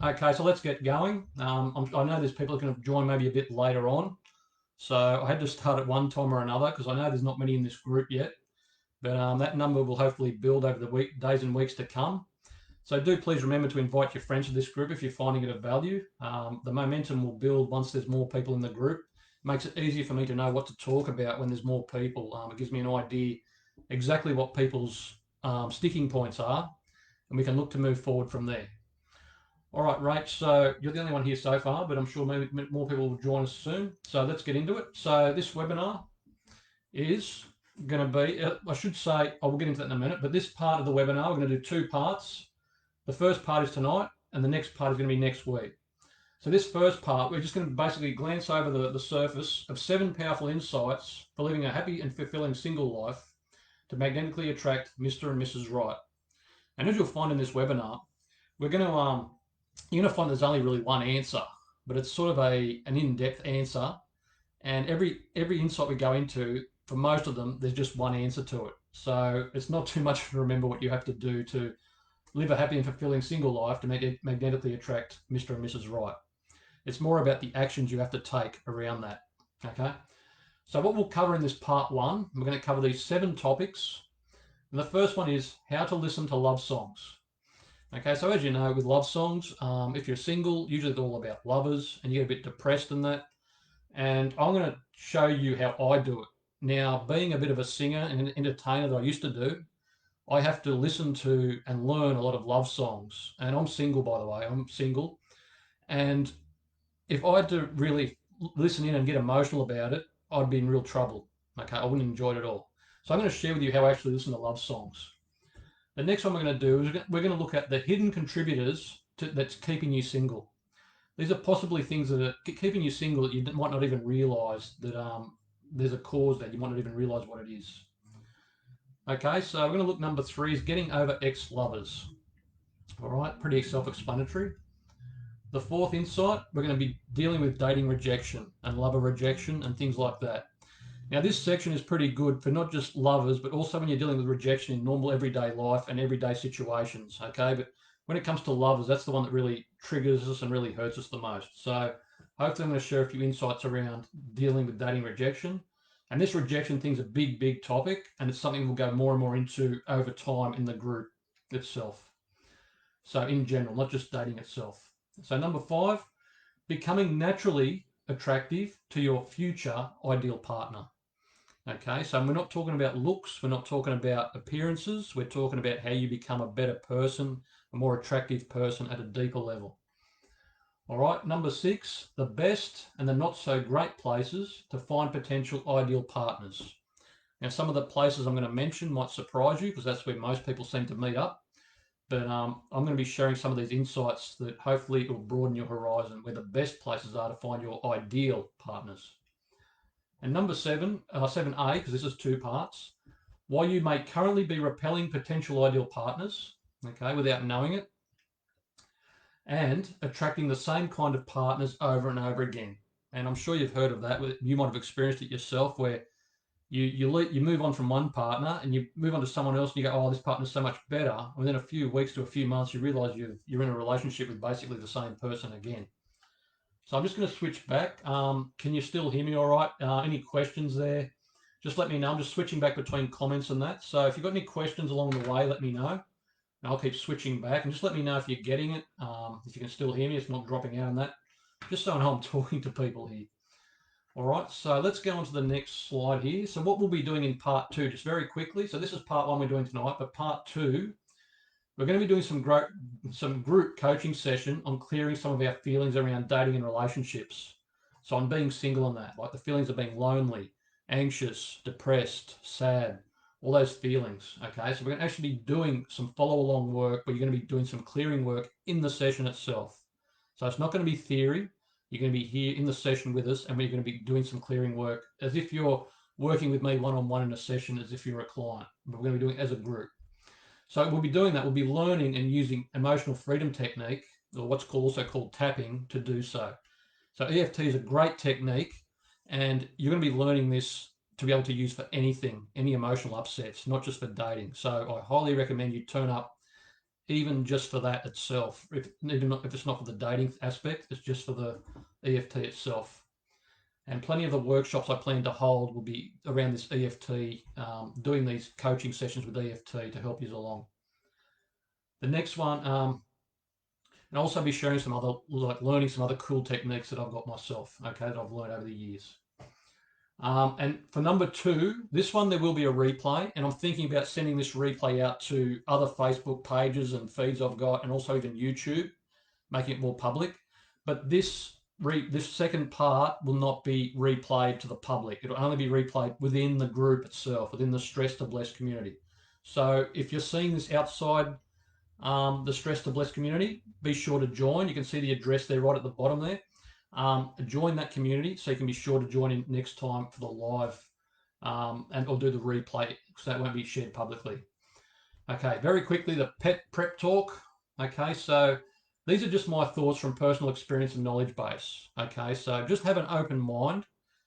Okay, so let's get going. I know there's people who are going to join maybe a bit later on. So I had to start at one time or another because I know there's not many in this group yet. But that number will hopefully build over the days and weeks to come. So do please remember to invite your friends to this group if you're finding it of value. The momentum will build once there's more people in the group. It makes it easier for me to know what to talk about when there's more people. It gives me an idea exactly what people's sticking points are, and we can look to move forward from there. All right, Rach, so you're the only one here so far, but I'm sure maybe more people will join us soon. So let's get into it. So this webinar is going to be, I should say, I will get into that in a minute, but this part of the webinar, we're going to do two parts. The first part is tonight, and the next part is going to be next week. So this first part, we're just going to basically glance over the surface of 7 powerful insights for living a happy and fulfilling single life to magnetically attract Mr. and Mrs. Right. And as you'll find in this webinar, we're going to you're going to find there's only really one answer, but it's sort of an in-depth answer. And every insight we go into, for most of them, there's just one answer to it. So it's not too much to remember what you have to do to live a happy and fulfilling single life to magnetically attract Mr. and Mrs. Right. It's more about the actions you have to take around that. Okay. So what we'll cover in this part one, we're going to cover these 7 topics. And the first one is how to listen to love songs. Okay, so as you know, with love songs, if you're single, usually it's all about lovers, and you get a bit depressed in that. And I'm going to show you how I do it. Now, being a bit of a singer and an entertainer that I used to do, I have to listen to and learn a lot of love songs. And I'm single, by the way, I'm single. And if I had to really listen in and get emotional about it, I'd be in real trouble. Okay, I wouldn't enjoy it at all. So I'm going to share with you how I actually listen to love songs. The next one we're going to do is we're going to look at the hidden contributors that's keeping you single. These are possibly things that are keeping you single that you might not even realize that there's a cause that you might not even realize what it is. Okay, so we're going to look number 3 is getting over ex-lovers. All right, pretty self-explanatory. The fourth insight, we're going to be dealing with dating rejection and lover rejection and things like that. Now, this section is pretty good for not just lovers, but also when you're dealing with rejection in normal everyday life and everyday situations, okay? But when it comes to lovers, that's the one that really triggers us and really hurts us the most. So hopefully I'm going to share a few insights around dealing with dating rejection. And this rejection thing's a big, big topic, and it's something we'll go more and more into over time in the group itself. So in general, not just dating itself. So number 5, becoming naturally attractive to your future ideal partner. Okay, so we're not talking about looks, we're not talking about appearances, we're talking about how you become a better person, a more attractive person at a deeper level. All right, number 6, the best and the not so great places to find potential ideal partners. Now, some of the places I'm going to mention might surprise you because that's where most people seem to meet up. But I'm going to be sharing some of these insights that hopefully it will broaden your horizon, where the best places are to find your ideal partners. And number 7, 7A, because this is 2 parts, why you may currently be repelling potential ideal partners, okay, without knowing it, and attracting the same kind of partners over and over again. And I'm sure you've heard of that. You might have experienced it yourself, where you move on from one partner and you move on to someone else, and you go, oh, this partner's so much better. And within a few weeks to a few months, you realize you're in a relationship with basically the same person again. So I'm just going to switch back. Can you still hear me all right? Any questions there? Just let me know. I'm just switching back between comments and that. So if you've got any questions along the way, let me know. And I'll keep switching back. And just let me know if you're getting it, if you can still hear me, it's not dropping out on that. Just so I know I'm talking to people here. All right, so let's go on to the next slide here. So what we'll be doing in part 2, just very quickly. So this is part 1 we're doing tonight, but part 2, we're going to be doing some group coaching session on clearing some of our feelings around dating and relationships. So on being single and that, like the feelings of being lonely, anxious, depressed, sad, all those feelings, okay? So we're going to actually be doing some follow-along work, but you're going to be doing some clearing work in the session itself. So it's not going to be theory. You're going to be here in the session with us, and we're going to be doing some clearing work as if you're working with me one-on-one in a session, as if you're a client. But we're going to be doing it as a group. So we'll be doing that. We'll be learning and using emotional freedom technique, or what's also called tapping, to do so. So EFT is a great technique, and you're going to be learning this to be able to use for anything, any emotional upsets, not just for dating. So I highly recommend you turn up even just for that itself. If it's not for the dating aspect, it's just for the EFT itself. And plenty of the workshops I plan to hold will be around this EFT, doing these coaching sessions with EFT to help you along. The next one, and I'll also be sharing some other, like learning some other cool techniques that I've got myself, okay, that I've learned over the years. And for number 2, this one there will be a replay, and I'm thinking about sending this replay out to other Facebook pages and feeds I've got, and also even YouTube, making it more public. But this second part will not be replayed to the public. It'll only be replayed within the group itself, within the Stress to Bless community. So if you're seeing this outside the Stress to Bless community, be sure to join. You can see the address there right at the bottom there. Join that community so you can be sure to join in next time for the live and or do the replay, because that won't be shared publicly. Okay, very quickly, the pet prep talk. Okay, so these are just my thoughts from personal experience and knowledge base. Okay, so just have an open mind.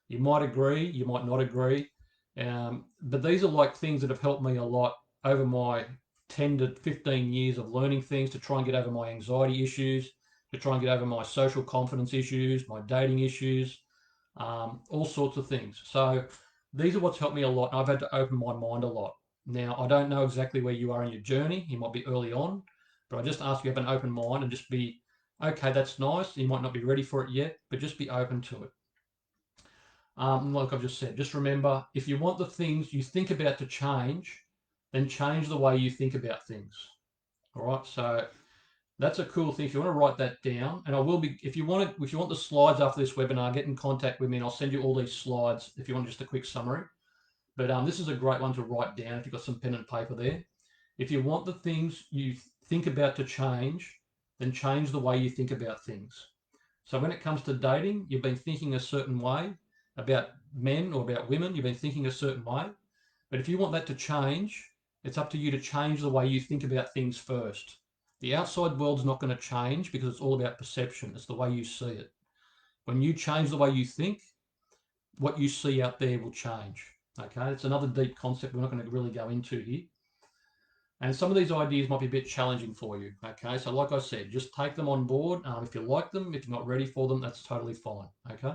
You might agree, you might not agree, but these are like things that have helped me a lot over my 10 to 15 years of learning things to try and get over my anxiety issues, to try and get over my social confidence issues, my dating issues, all sorts of things. So these are what's helped me a lot, and I've had to open my mind a lot. Now, I don't know exactly where you are in your journey. You might be early on, but I just ask you to have an open mind and just be, okay, that's nice. You might not be ready for it yet, but just be open to it. Like I've just said, just remember, if you want the things you think about to change, then change the way you think about things. All right, so that's a cool thing. If you want to write that down, and I will be, if you want the slides after this webinar, get in contact with me and I'll send you all these slides if you want just a quick summary. But this is a great one to write down if you've got some pen and paper there. If you want the things you think about to change, then change the way you think about things. So when it comes to dating, you've been thinking a certain way about men or about women, you've been thinking a certain way. But if you want that to change, it's up to you to change the way you think about things first. The outside world's not going to change because it's all about perception. It's the way you see it. When you change the way you think, what you see out there will change. Okay, it's another deep concept we're not going to really go into here. And some of these ideas might be a bit challenging for you. Okay, so like I said, just take them on board. If you like them, if you're not ready for them, that's totally fine. Okay.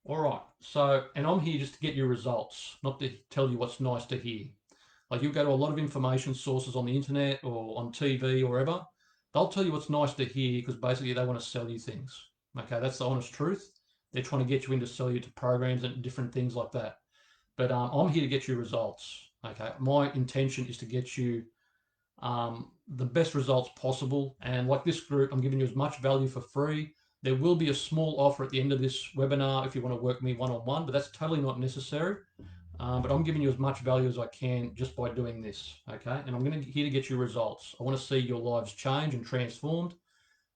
All right. So, and I'm here just to get your results, not to tell you what's nice to hear. Like you go to a lot of information sources on the internet or on TV or wherever, they'll tell you what's nice to hear because basically they want to sell you things. Okay, that's the honest truth. They're trying to get you in to sell you to programs and different things like that. But I'm here to get you results. Okay, my intention is to get you the best results possible. And like this group, I'm giving you as much value for free. There will be a small offer at the end of this webinar if you want to work with me one-on-one, but that's totally not necessary. But I'm giving you as much value as I can just by doing this, okay? And I'm here to get you results. I want to see your lives change and transformed.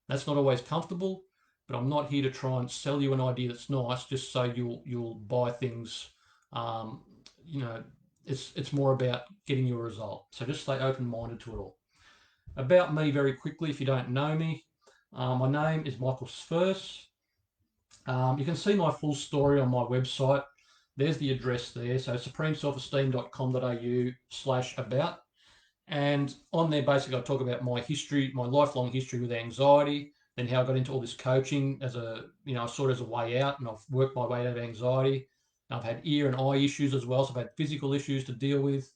That's not always comfortable, but I'm not here to try and sell you an idea that's nice just so you'll buy things. You know, it's more about getting you a result. So just stay open-minded to it all. About me very quickly, if you don't know me, my name is Michael Sfers. You can see my full story on my website. There's the address there. So supremeselfesteem.com.au/about. And on there, basically, I talk about my history, my lifelong history with anxiety, then how I got into all this coaching as a, I saw it as a way out, and I've worked my way out of anxiety. I've had ear and eye issues as well, so I've had physical issues to deal with.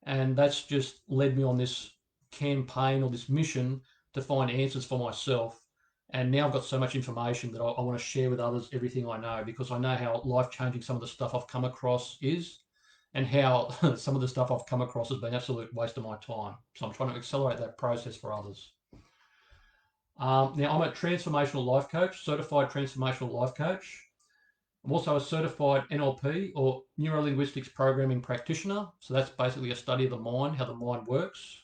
And that's just led me on this campaign or this mission to find answers for myself. And now I've got so much information that I want to share with others everything I know, because I know how life-changing some of the stuff I've come across is, and how some of the stuff I've come across has been an absolute waste of my time. So I'm trying to accelerate that process for others. Now, I'm a transformational life coach, certified transformational life coach. I'm also a certified NLP or neuro-linguistics programming practitioner. So that's basically a study of the mind, how the mind works.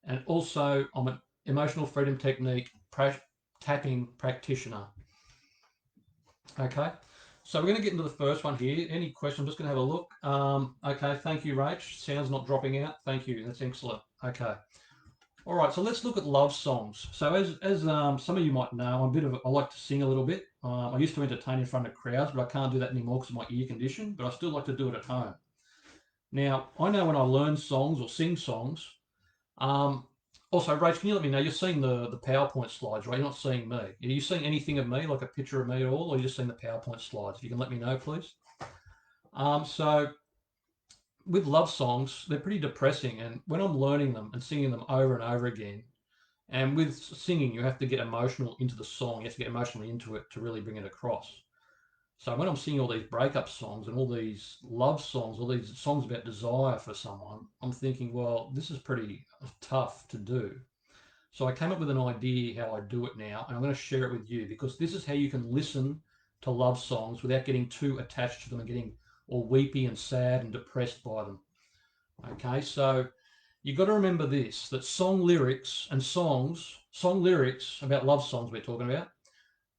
And also I'm an emotional freedom technique tapping practitioner. Okay, so we're going to get into the first one here. Any questions? I'm just going to have a look. Okay, thank you, Rach. Sound's not dropping out. Thank you. That's excellent. Okay. All right, so let's look at love songs. So as some of you might know, I like to sing a little bit. I used to entertain in front of crowds, but I can't do that anymore because of my ear condition, but I still like to do it at home. Now, I know when I learn songs or sing songs, all Also, Rach, can you let me know, you're seeing the PowerPoint slides, right? You're not seeing me. Are you seeing anything of me, like a picture of me at all, or are you just seeing the PowerPoint slides? If you can let me know, please. So with love songs, they're pretty depressing. And when I'm learning them and singing them over and over again, and with singing, you have to get emotional into the song. You have to get emotionally into it to really bring it across. So when I'm singing all these breakup songs and all these love songs, all these songs about desire for someone, I'm thinking, well, this is pretty tough to do. So I came up with an idea how I do it now, and I'm going to share it with you because this is how you can listen to love songs without getting too attached to them and getting all weepy and sad and depressed by them. Okay, so you've got to remember this, that song lyrics about love songs we're talking about,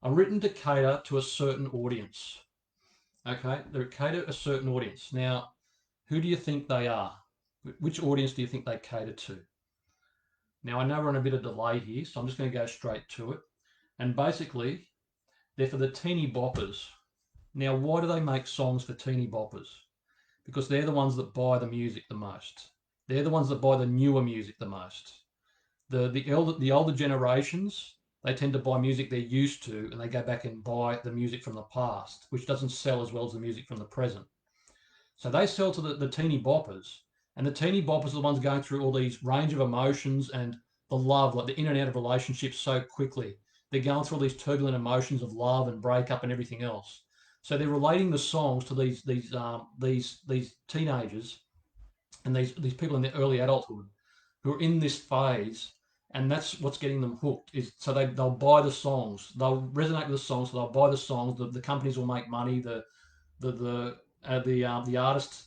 are written to cater to a certain audience. Okay, they're cater to a certain audience. Now, who do you think they are? Which audience do you think they cater to? Now, I know we're on a bit of delay here, so I'm just going to go straight to it. And basically, they're for the teeny boppers. Now, why do they make songs for teeny boppers? Because they're the ones that buy the music the most. They're the ones that buy the newer music the most. The older generations, they tend to buy music they're used to, and they go back and buy the music from the past, which doesn't sell as well as the music from the present. So they sell to the teeny boppers, and the teeny boppers are the ones going through all these range of emotions and the love, like the in and out of relationships so quickly. They're going through all these turbulent emotions of love and breakup and everything else. So they're relating the songs to these teenagers and these people in their early adulthood who are in this phase, and that's what's getting them hooked. Is so they'll buy the songs, they'll resonate with the songs, so they'll buy the songs. The companies will make money. The artist,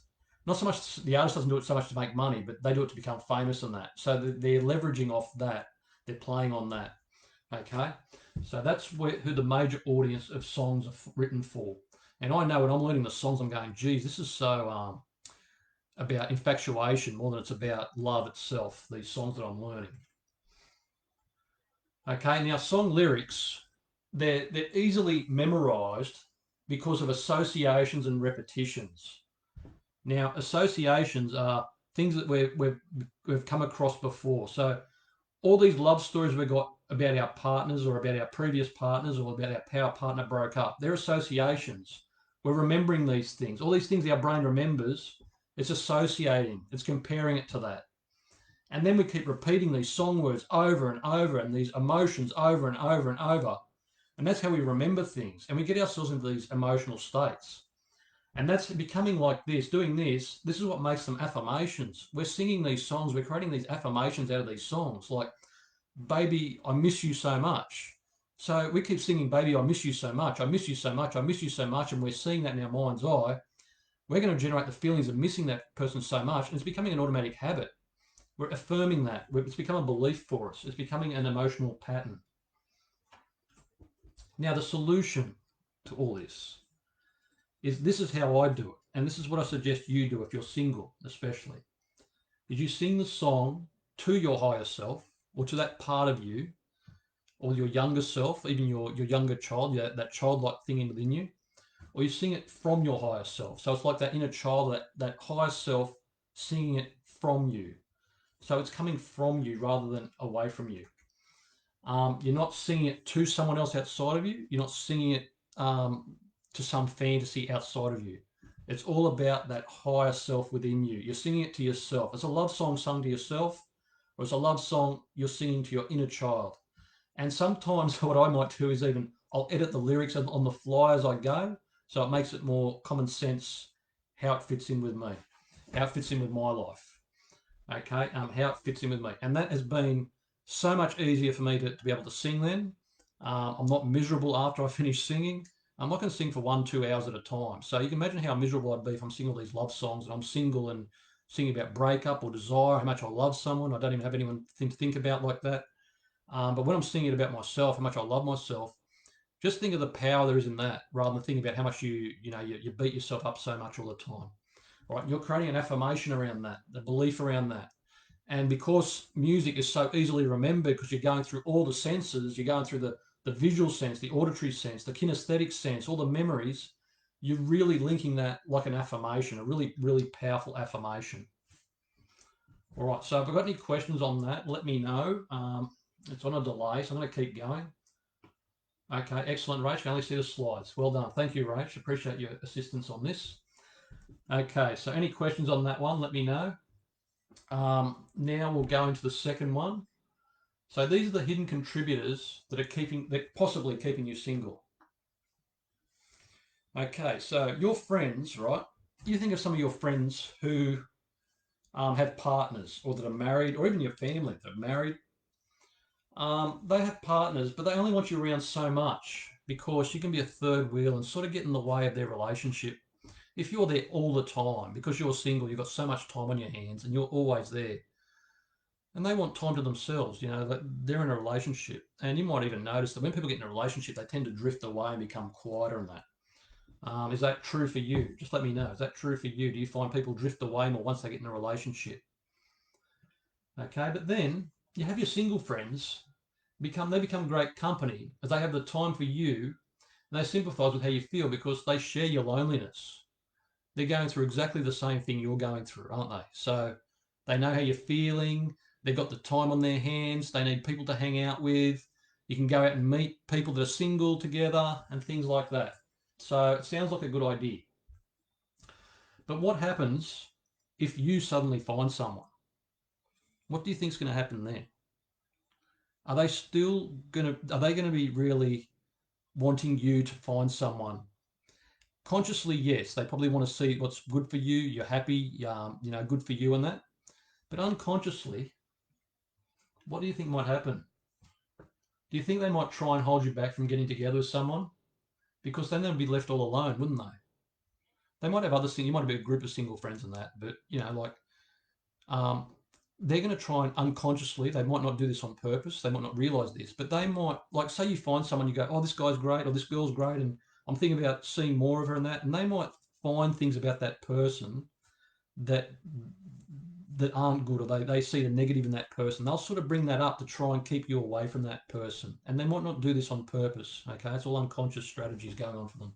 not so much the artist doesn't do it so much to make money, but they do it to become famous and that. So they're leveraging off that. They're playing on that. Okay, so that's who the major audience of songs are written for. And I know when I'm learning the songs, I'm going, geez, this is so about infatuation more than it's about love itself. These songs that I'm learning. Okay, now song lyrics, they're easily memorized because of associations and repetitions. Now, associations are things that we've come across before. So all these love stories we've got about our partners or about our previous partners or about our partner broke up, they're associations. We're remembering these things. All these things our brain remembers, it's associating, it's comparing it to that. And then we keep repeating these song words over and over and these emotions over and over and over. And that's how we remember things. And we get ourselves into these emotional states. And that's becoming like this, doing this. This is what makes them affirmations. We're singing these songs, we're creating these affirmations out of these songs, like, baby, I miss you so much. So we keep singing, baby, I miss you so much, I miss you so much, I miss you so much. And we're seeing that in our mind's eye. We're going to generate the feelings of missing that person so much. And it's becoming an automatic habit. We're affirming that. It's become a belief for us. It's becoming an emotional pattern. Now, the solution to all this is how I do it. And this is what I suggest you do if you're single, especially. Is you sing the song to your higher self or to that part of you or your younger self, even your younger child, that childlike thing within you, or you sing it from your higher self. So it's like that inner child, that higher self singing it from you. So it's coming from you rather than away from you. You're not singing it to someone else outside of you. You're not singing it to some fantasy outside of you. It's all about that higher self within you. You're singing it to yourself. It's a love song sung to yourself, or it's a love song you're singing to your inner child. And sometimes what I might do is even I'll edit the lyrics on the fly as I go, so it makes it more common sense how it fits in with me, how it fits in with my life. Okay, how it fits in with me, and that has been so much easier for me to be able to sing then. I'm not miserable after I finish singing. I can sing for 1, 2 hours at a time. So you can imagine how miserable I'd be if I'm singing all these love songs and I'm single and singing about breakup or desire, how much I love someone. I don't even have anyone to think about like that. But when I'm singing about myself, how much I love myself, just think of the power there is in that, rather than thinking about how much you beat yourself up so much all the time. Right? You're creating an affirmation around that, the belief around that. And because music is so easily remembered, because you're going through all the senses, you're going through the visual sense, the auditory sense, the kinesthetic sense, all the memories, you're really linking that like an affirmation, a really, really powerful affirmation. All right, so if I've got any questions on that, let me know. It's on a delay, so I'm going to keep going. Okay, excellent, Rach. I can only see the slides. Well done. Thank you, Rach. Appreciate your assistance on this. Okay, so any questions on that one, let me know. Now we'll go into the second one. So these are the hidden contributors that possibly keeping you single. Okay, so your friends, right? You think of some of your friends who have partners or that are married, or even your family that are married. They have partners, but they only want you around so much because you can be a third wheel and sort of get in the way of their relationship. If you're there all the time because you're single, you've got so much time on your hands and you're always there. And they want time to themselves, that they're in a relationship. And you might even notice that when people get in a relationship, they tend to drift away and become quieter and that. Is that true for you? Just let me know. Is that true for you? Do you find people drift away more once they get in a relationship? Okay, but then you have your single friends become great company as they have the time for you and they sympathize with how you feel because they share your loneliness. They're going through exactly the same thing you're going through, aren't they? So they know how you're feeling. They've got the time on their hands. They need people to hang out with. You can go out and meet people that are single together and things like that. So it sounds like a good idea. But what happens if you suddenly find someone? What do you think is going to happen then? Are they going to be really wanting you to find someone? Consciously, yes, they probably want to see what's good for you. You're happy, good for you and that. But unconsciously, what do you think might happen? Do you think they might try and hold you back from getting together with someone? Because then they'd be left all alone, wouldn't they? They might have other things. You might have a group of single friends and that, but um, they're going to try and unconsciously. They might not do this on purpose. They might not realize this, but they might, like, say you find someone, you go, "Oh, this guy's great," or "This girl's great," and I'm thinking about seeing more of her and that, and they might find things about that person that aren't good, or they see the negative in that person. They'll sort of bring that up to try and keep you away from that person, and they might not do this on purpose. Okay, it's all unconscious strategies going on for them.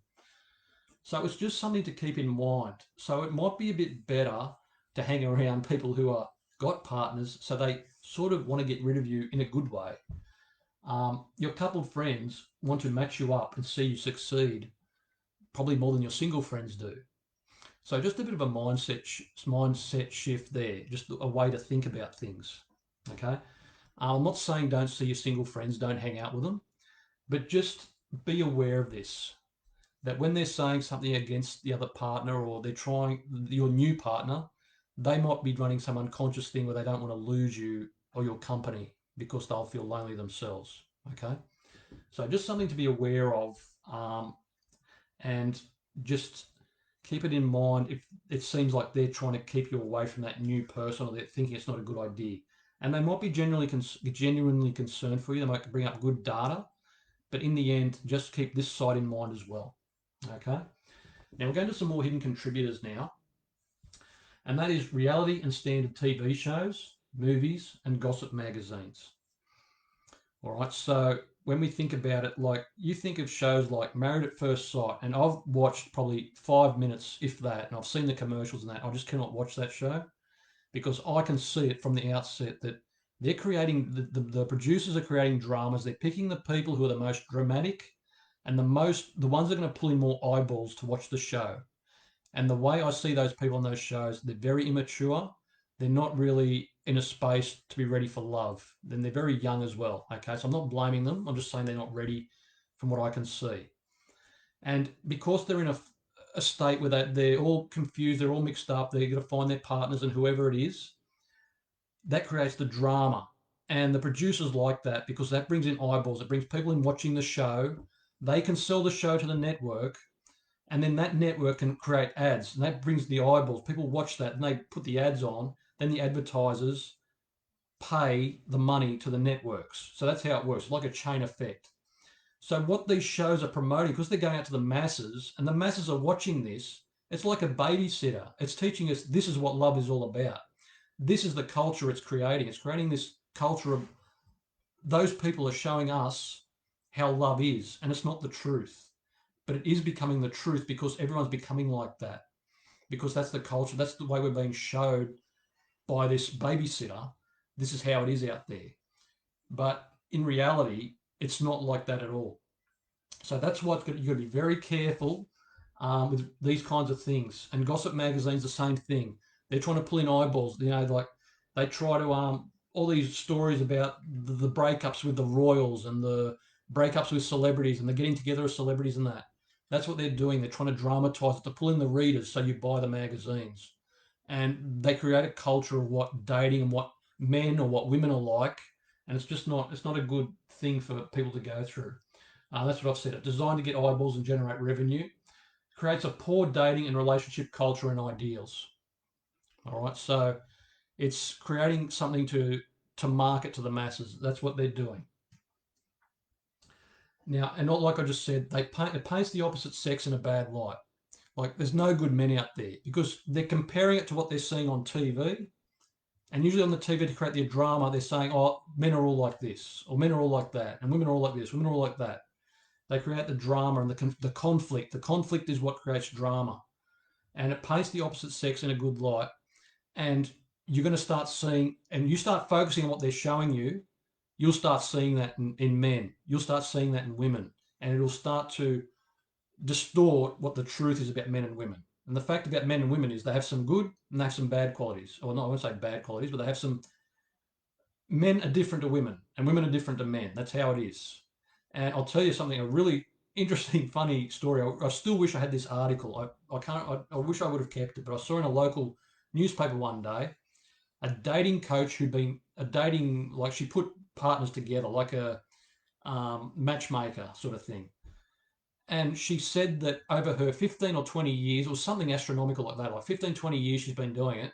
So it's just something to keep in mind. So it might be a bit better to hang around people who are got partners, so they sort of want to get rid of you in a good way. Your coupled friends want to match you up and see you succeed, probably more than your single friends do. So just a bit of a mindset shift there, just a way to think about things. Okay, I'm not saying don't see your single friends, don't hang out with them, but just be aware of this. That when they're saying something against the other partner or they're trying your new partner, they might be running some unconscious thing where they don't want to lose you or your company because they'll feel lonely themselves. Okay, so just something to be aware of, and just keep it in mind if it seems like they're trying to keep you away from that new person or they're thinking it's not a good idea. And they might be genuinely concerned for you. They might bring up good data, but in the end, just keep this side in mind as well. Okay. Now we're going to some more hidden contributors now, and that is reality and standard TV shows, movies, and gossip magazines. All right, so when we think about it, like you think of shows like Married at First Sight, and I've watched probably 5 minutes, if that, and I've seen the commercials and that. I just cannot watch that show because I can see it from the outset that they're creating, the producers are creating dramas. They're picking the people who are the most dramatic and the ones that are going to pull in more eyeballs to watch the show. And the way I see those people on those shows, they're very immature. They're not really in a space to be ready for love. Then they're very young as well. Okay, so I'm not blaming them. I'm just saying they're not ready from what I can see. And because they're in a state where they're all confused, they're all mixed up, they're going to find their partners and whoever it is, that creates the drama. And the producers like that because that brings in eyeballs. It brings people in watching the show. They can sell the show to the network, and then that network can create ads, and that brings the eyeballs. People watch that and they put the ads on, then the advertisers pay the money to the networks. So that's how it works. It's like a chain effect. So what these shows are promoting, because they're going out to the masses and the masses are watching this, it's like a babysitter. It's teaching us this is what love is all about. This is the culture it's creating. It's creating this culture of those people are showing us how love is, and it's not the truth, but it is becoming the truth because everyone's becoming like that, because that's the culture, that's the way we're being showed by this babysitter, this is how it is out there. But in reality, it's not like that at all. So that's what you've got to be very careful with these kinds of things. And gossip magazine's the same thing. They're trying to pull in eyeballs. Like they try to all these stories about the breakups with the royals and the breakups with celebrities and the getting together of celebrities and that. That's what they're doing. They're trying to dramatize it to pull in the readers so you buy the magazines. And they create a culture of what dating and what men or what women are like. And it's not a good thing for people to go through. That's what I've said. It's designed to get eyeballs and generate revenue. Creates a poor dating and relationship culture and ideals. All right, so it's creating something to market to the masses. That's what they're doing. Now, and not like I just said, it paints the opposite sex in a bad light. Like there's no good men out there because they're comparing it to what they're seeing on TV. And usually on the TV to create their drama, they're saying, oh, men are all like this, or men are all like that, and women are all like this, women are all like that. They create the drama and the conflict. The conflict is what creates drama. And it paints the opposite sex in a good light. And you're going to start seeing, and you start focusing on what they're showing you, you'll start seeing that in men. You'll start seeing that in women. And it'll start to distort what the truth is about men and women. And the fact about men and women is they have some good and they have some bad qualities. Or not, I won't say bad qualities, but they have some. Men are different to women, and women are different to men. That's how it is. And I'll tell you something, a really interesting, funny story. I still wish I had this article. I can't. I wish I would have kept it, but I saw in a local newspaper one day a dating coach who'd been a dating like she put partners together like a matchmaker sort of thing. And she said that over her 15 or 20 years, or something astronomical like that, like 15, 20 years she's been doing it.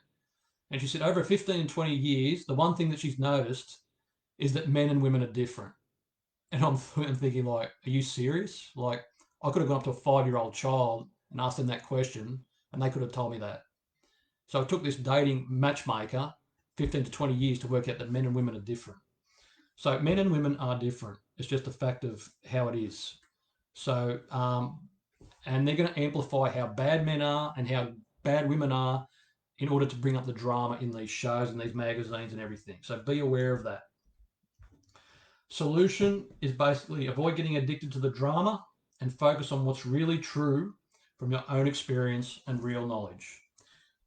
And she said over 15, 20 years, the one thing that she's noticed is that men and women are different. And I'm thinking, like, are you serious? Like, I could have gone up to a 5-year-old child and asked them that question, and they could have told me that. So it took this dating matchmaker 15 to 20 years to work out that men and women are different. So men and women are different. It's just a fact of how it is. So, and they're going to amplify how bad men are and how bad women are in order to bring up the drama in these shows and these magazines and everything. So be aware of that. Solution is basically avoid getting addicted to the drama and focus on what's really true from your own experience and real knowledge.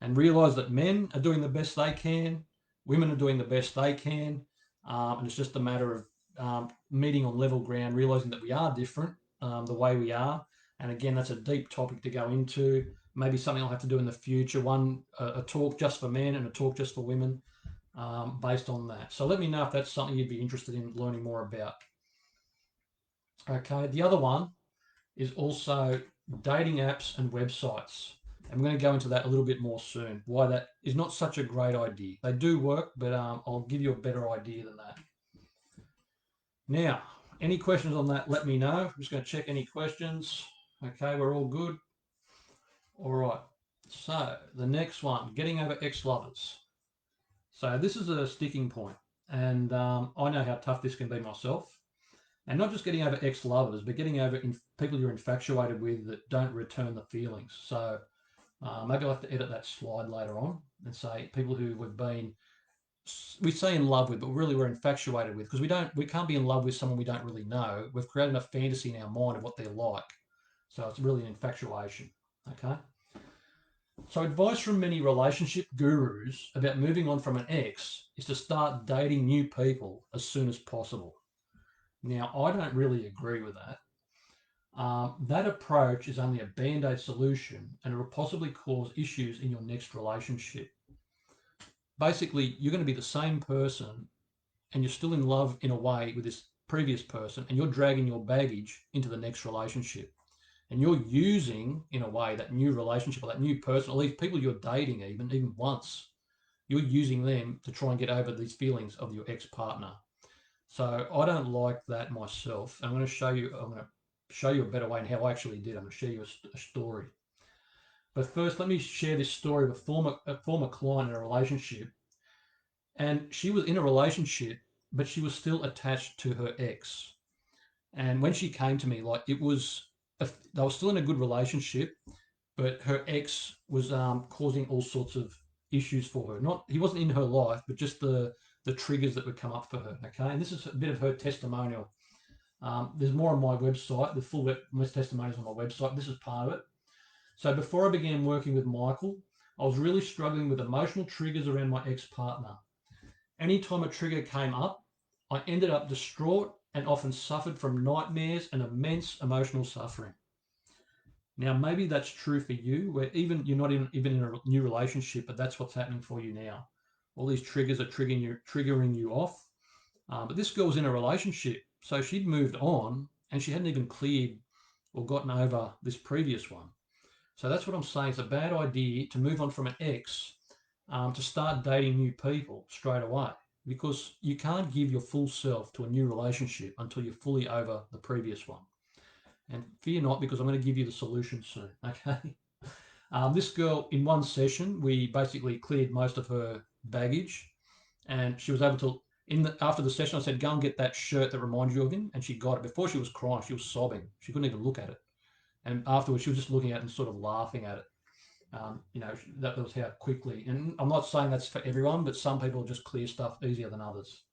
And realize that men are doing the best they can, women are doing the best they can, and it's just a matter of meeting on level ground, realizing that we are different the way we are. And again, that's a deep topic to go into. Maybe something I'll have to do in the future. One, a talk just for men and a talk just for women based on that. So let me know if that's something you'd be interested in learning more about. Okay, the other one is also dating apps and websites. And we're going to go into that a little bit more soon, why that is not such a great idea. They do work, but I'll give you a better idea than that. Now, any questions on that, let me know. I'm just going to check any questions. Okay, we're all good. All right, so the next one, getting over ex-lovers. So this is a sticking point, and I know how tough this can be myself. And not just getting over ex-lovers, but getting over people you're infatuated with that don't return the feelings. So maybe I'll have to edit that slide later on and say people who we've been, we say in love with, but really we're infatuated with, because we can't be in love with someone we don't really know. We've created a fantasy in our mind of what they're like. So it's really an infatuation. Okay. So advice from many relationship gurus about moving on from an ex is to start dating new people as soon as possible. Now, I don't really agree with that. That approach is only a band-aid solution and it will possibly cause issues in your next relationship. Basically, you're going to be the same person and you're still in love in a way with this previous person and you're dragging your baggage into the next relationship. And you're using, in a way, that new relationship or that new person, or these people you're dating even once, you're using them to try and get over these feelings of your ex-partner. So I don't like that myself. I'm going to show you a better way in how I actually did. I'm going to share you a story. But first, let me share this story of a former client in a relationship. And she was in a relationship, but she was still attached to her ex. And when she came to me, like they were still in a good relationship, but her ex was causing all sorts of issues for her. Not He wasn't in her life, but just the triggers that would come up for her. Okay, and this is a bit of her testimonial. There's more on my website. The full testimonials on my website. This is part of it. So before I began working with Michael, I was really struggling with emotional triggers around my ex-partner. Anytime a trigger came up, I ended up distraught and often suffered from nightmares and immense emotional suffering. Now, maybe that's true for you, where you're not even in a new relationship, but that's what's happening for you now. All these triggers are triggering you off. But this girl was in a relationship, so she'd moved on and she hadn't even cleared or gotten over this previous one. So that's what I'm saying. It's a bad idea to move on from an ex to start dating new people straight away, because you can't give your full self to a new relationship until you're fully over the previous one. And fear not, because I'm going to give you the solution soon. Okay. This girl, in one session, we basically cleared most of her baggage, and she was able to. After the session, I said, "Go and get that shirt that reminds you of him," and she got it. Before, she was crying, she was sobbing, she couldn't even look at it. And afterwards, she was just looking at it and sort of laughing at it. That was how quickly. And I'm not saying that's for everyone, but some people just clear stuff easier than others.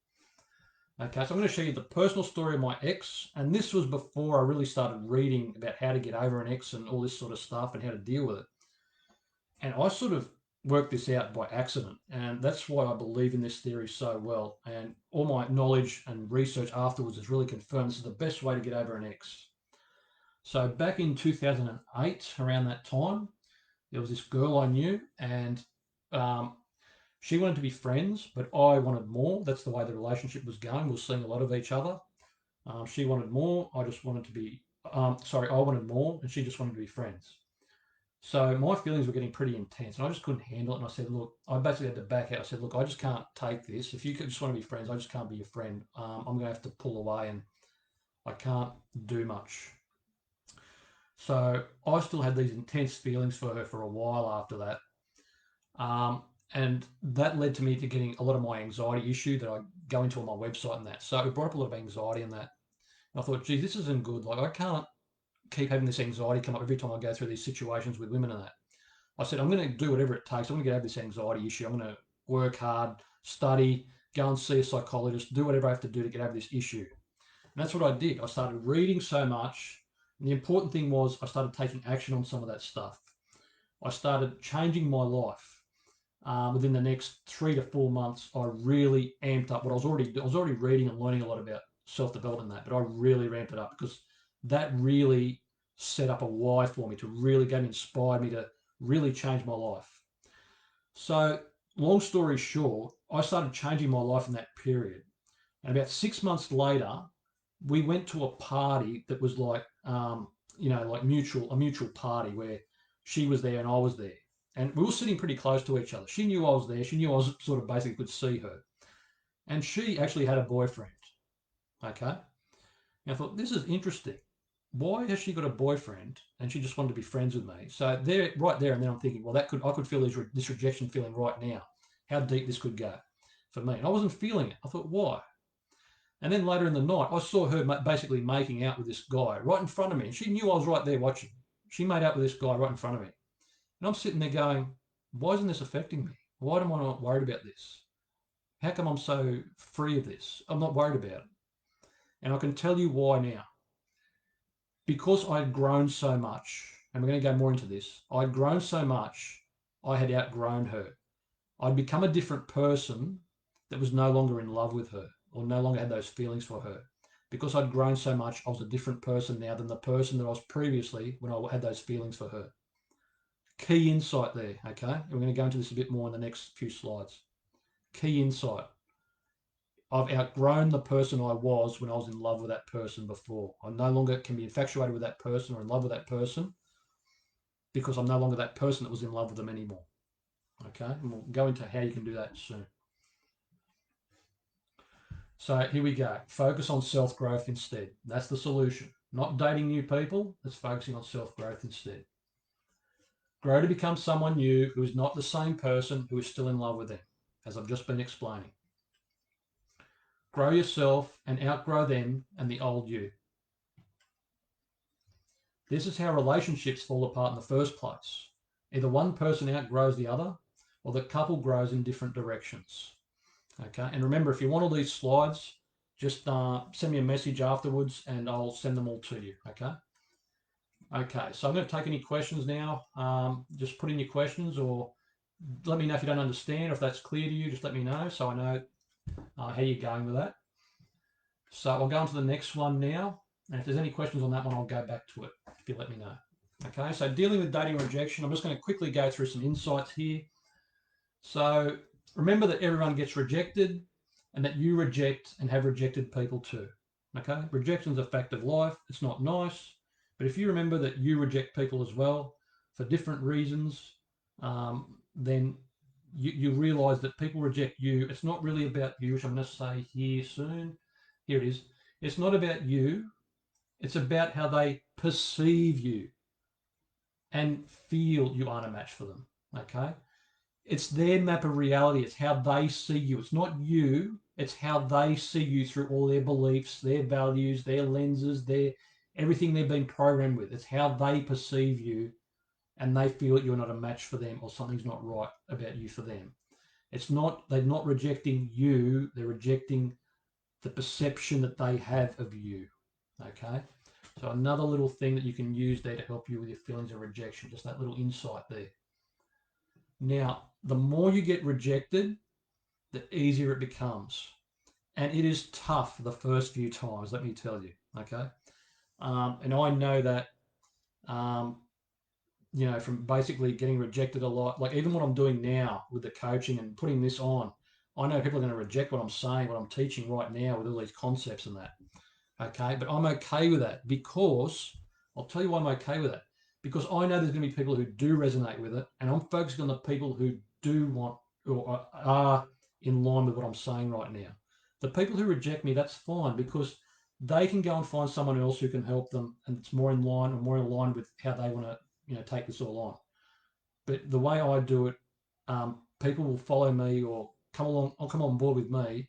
Okay, so I'm going to show you the personal story of my ex, and this was before I really started reading about how to get over an ex and all this sort of stuff and how to deal with it. And I sort of worked this out by accident, and that's why I believe in this theory so well. And all my knowledge and research afterwards has really confirmed this is the best way to get over an ex. So back in 2008, around that time, there was this girl I knew, and she wanted to be friends, but I wanted more. That's the way the relationship was going. We were seeing a lot of each other. She wanted more. I just wanted to be, I wanted more, and she just wanted to be friends. So my feelings were getting pretty intense, and I just couldn't handle it. And I said, look, I basically had to back out. I said, look, I just can't take this. If you just want to be friends, I just can't be your friend. I'm going to have to pull away, and I can't do much. So I still had these intense feelings for her for a while after that. And that led to me to getting a lot of my anxiety issue that I go into on my website and that. So it brought up a lot of anxiety in that. And I thought, gee, this isn't good. Like, I can't keep having this anxiety come up every time I go through these situations with women and that. I said, I'm going to do whatever it takes. I'm going to get over this anxiety issue. I'm going to work hard, study, go and see a psychologist, do whatever I have to do to get over this issue. And that's what I did. I started reading so much. And the important thing was I started taking action on some of that stuff. I started changing my life. Within the next 3 to 4 months, I really amped up what I was already reading and learning a lot about self-development, but I really ramped it up, because that really set up a why for me, to really inspired me to really change my life. So long story short, I started changing my life in that period. And about 6 months later, we went to a party that was like, like a mutual party, where she was there and I was there. And we were sitting pretty close to each other. She knew I was there. She knew I was sort of basically could see her. And she actually had a boyfriend. Okay. And I thought, this is interesting. Why has she got a boyfriend and she just wanted to be friends with me? So there, right there, and then I'm thinking, well, I could feel this rejection feeling right now. How deep this could go for me. And I wasn't feeling it. I thought, why? And then later in the night, I saw her basically making out with this guy right in front of me. And she knew I was right there watching. She made out with this guy right in front of me. And I'm sitting there going, why isn't this affecting me? Why am I not worried about this? How come I'm so free of this? I'm not worried about it. And I can tell you why now. Because I'd grown so much, and we're going to go more into this, I'd grown so much, I had outgrown her. I'd become a different person that was no longer in love with her, or no longer had those feelings for her. Because I'd grown so much, I was a different person now than the person that I was previously when I had those feelings for her. Key insight there, okay? And we're going to go into this a bit more in the next few slides. Key insight. I've outgrown the person I was when I was in love with that person before. I no longer can be infatuated with that person or in love with that person, because I'm no longer that person that was in love with them anymore. Okay, and we'll go into how you can do that soon. So here we go. Focus on self-growth instead. That's the solution. Not dating new people, it's focusing on self-growth instead. Grow to become someone new who is not the same person who is still in love with them, as I've just been explaining. Grow yourself and outgrow them and the old you. This is how relationships fall apart in the first place. Either one person outgrows the other, or the couple grows in different directions. Okay, and remember, if you want all these slides, just send me a message afterwards and I'll send them all to you. Okay. Okay, so I'm going to take any questions now. Just put in your questions, or let me know if you don't understand, or if that's clear to you. Just let me know so I know how you're going with that. So I'll go on to the next one now. And if there's any questions on that one, I'll go back to it if you let me know. Okay, so dealing with dating rejection, I'm just going to quickly go through some insights here. So remember that everyone gets rejected and that you reject and have rejected people too. Okay, rejection is a fact of life. It's not nice. But if you remember that you reject people as well for different reasons, then you realize that people reject you. It's not really about you, which I'm going to say here soon. Here it is. It's not about you. It's about how they perceive you and feel you aren't a match for them. Okay? It's their map of reality. It's how they see you. It's not you. It's how they see you through all their beliefs, their values, their lenses, their everything they've been programmed with. It's how they perceive you, and they feel that you're not a match for them, or something's not right about you for them. It's not, they're not rejecting you. They're rejecting the perception that they have of you. Okay. So another little thing that you can use there to help you with your feelings of rejection, just that little insight there. Now, the more you get rejected, the easier it becomes. And it is tough the first few times, let me tell you. Okay. And I know that, um, from basically getting rejected a lot, like even what I'm doing now with the coaching and putting this on, I know people are going to reject what I'm saying, what I'm teaching right now with all these concepts and that. Okay. But I'm okay with that because I'll tell you why I'm okay with it. Because I know there's going to be people who do resonate with it. And I'm focusing on the people who do want or are in line with what I'm saying right now. The people who reject me, that's fine because they can go and find someone else who can help them and it's more in line or more aligned with how they want to, take this all on. But the way I do it, people will follow me or come along, or come on board with me.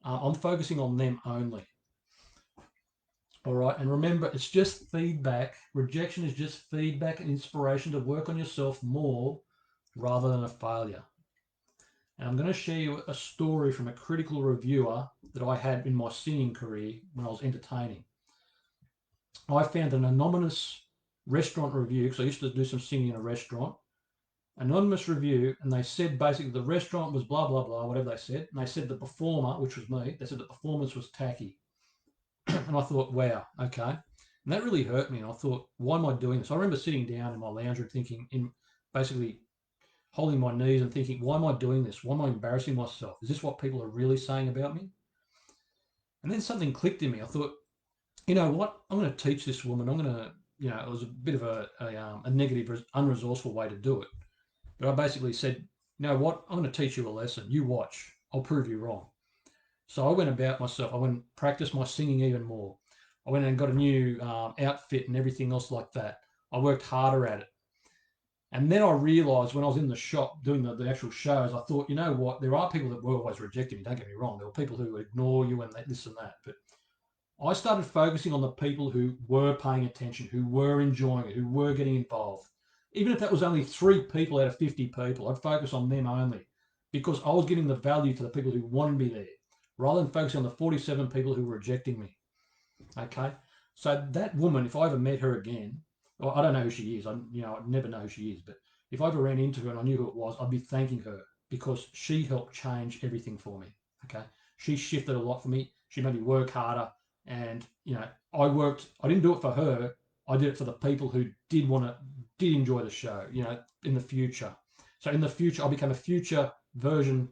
I'm focusing on them only. All right. And remember, it's just feedback. Rejection is just feedback and inspiration to work on yourself more rather than a failure. And I'm going to share you a story from a critical reviewer that I had in my singing career when I was entertaining. I found an anonymous restaurant review because I used to do some singing in a restaurant. Anonymous review, and they said basically the restaurant was blah, blah, blah, whatever they said. And they said the performer, which was me, they said the performance was tacky. And I thought, wow, okay. And that really hurt me. And I thought, why am I doing this? I remember sitting down in my lounge room thinking, basically holding my knees and thinking, why am I doing this? Why am I embarrassing myself? Is this what people are really saying about me? And then something clicked in me. I thought, you know what? I'm going to teach this woman. I'm going to, it was a bit of a negative, unresourceful way to do it. But I basically said, you know what? I'm going to teach you a lesson. You watch. I'll prove you wrong. So I went about myself. I went and practiced my singing even more. I went and got a new outfit and everything else like that. I worked harder at it. And then I realized when I was in the shop doing the actual shows, I thought, you know what? There are people that were always rejecting me. Don't get me wrong. There were people who would ignore you and this and that. But I started focusing on the people who were paying attention, who were enjoying it, who were getting involved. Even if that was only 3 people out of 50 people, I'd focus on them only because I was giving the value to the people who wanted me there rather than focusing on the 47 people who were rejecting me. Okay. So that woman, if I ever met her again, well, I don't know who she is. I'd never know who she is. But if I ever ran into her and I knew who it was, I'd be thanking her because she helped change everything for me. Okay. She shifted a lot for me. She made me work harder. And, I didn't do it for her. I did it for the people who did enjoy the show, in the future. So in the future, I became a future version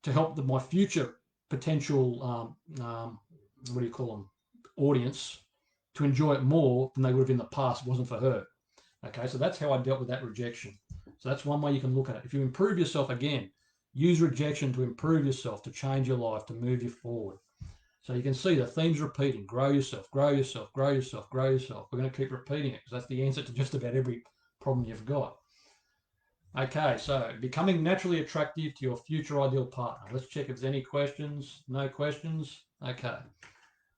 to help my future potential, what do you call them, audience to enjoy it more than they would have in the past if it wasn't for her. Okay, so that's how I dealt with that rejection. So that's one way you can look at it. If you improve yourself again, use rejection to improve yourself, to change your life, to move you forward. So you can see the themes repeating: grow yourself, grow yourself, grow yourself, grow yourself. We're going to keep repeating it because that's the answer to just about every problem you've got. Okay, so becoming naturally attractive to your future ideal partner. Let's check if there's any questions. No questions. Okay,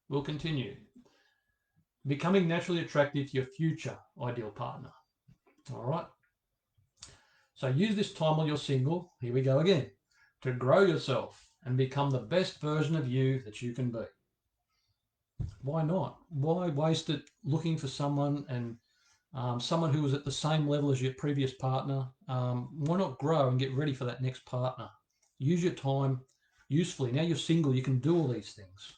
we'll continue. Becoming naturally attractive to your future ideal partner. All right. So use this time while you're single, here we go again, to grow yourself and become the best version of you that you can be. Why not? Why waste it looking for someone and someone who was at the same level as your previous partner? Why not grow and get ready for that next partner? Use your time usefully. Now you're single, you can do all these things.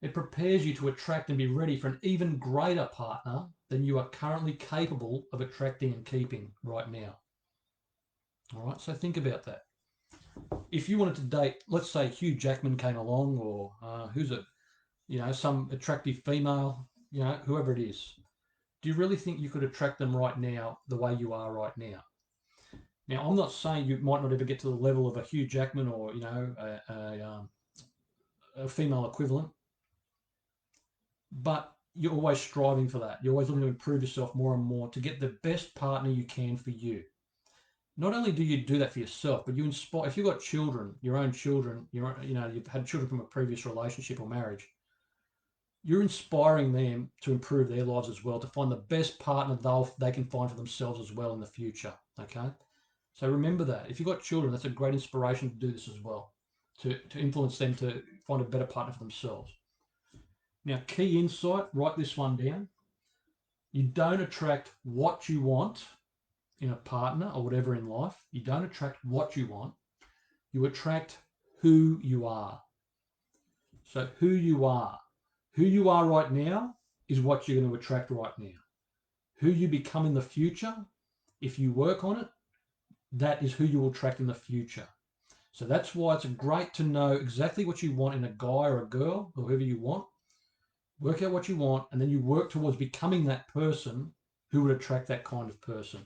It prepares you to attract and be ready for an even greater partner than you are currently capable of attracting and keeping right now. All right, so think about that. If you wanted to date, let's say Hugh Jackman came along, or who's it, some attractive female, whoever it is, do you really think you could attract them right now the way you are right now? Now, I'm not saying you might not ever get to the level of a Hugh Jackman or, a female equivalent, but you're always striving for that. You're always looking to improve yourself more and more to get the best partner you can for you. Not only do you do that for yourself, but you inspire. If you've got children, your own children, you've had children from a previous relationship or marriage, you're inspiring them to improve their lives as well, to find the best partner they can find for themselves as well in the future. Okay, so remember that if you've got children, that's a great inspiration to do this as well, to influence them to find a better partner for themselves. Now, key insight, write this one down. You don't attract what you want in a partner or whatever in life. You don't attract what you want. You attract who you are. So who you are right now is what you're going to attract right now. Who you become in the future, if you work on it, that is who you will attract in the future. So that's why it's great to know exactly what you want in a guy or a girl, or whoever you want. Work out what you want, and then you work towards becoming that person who would attract that kind of person.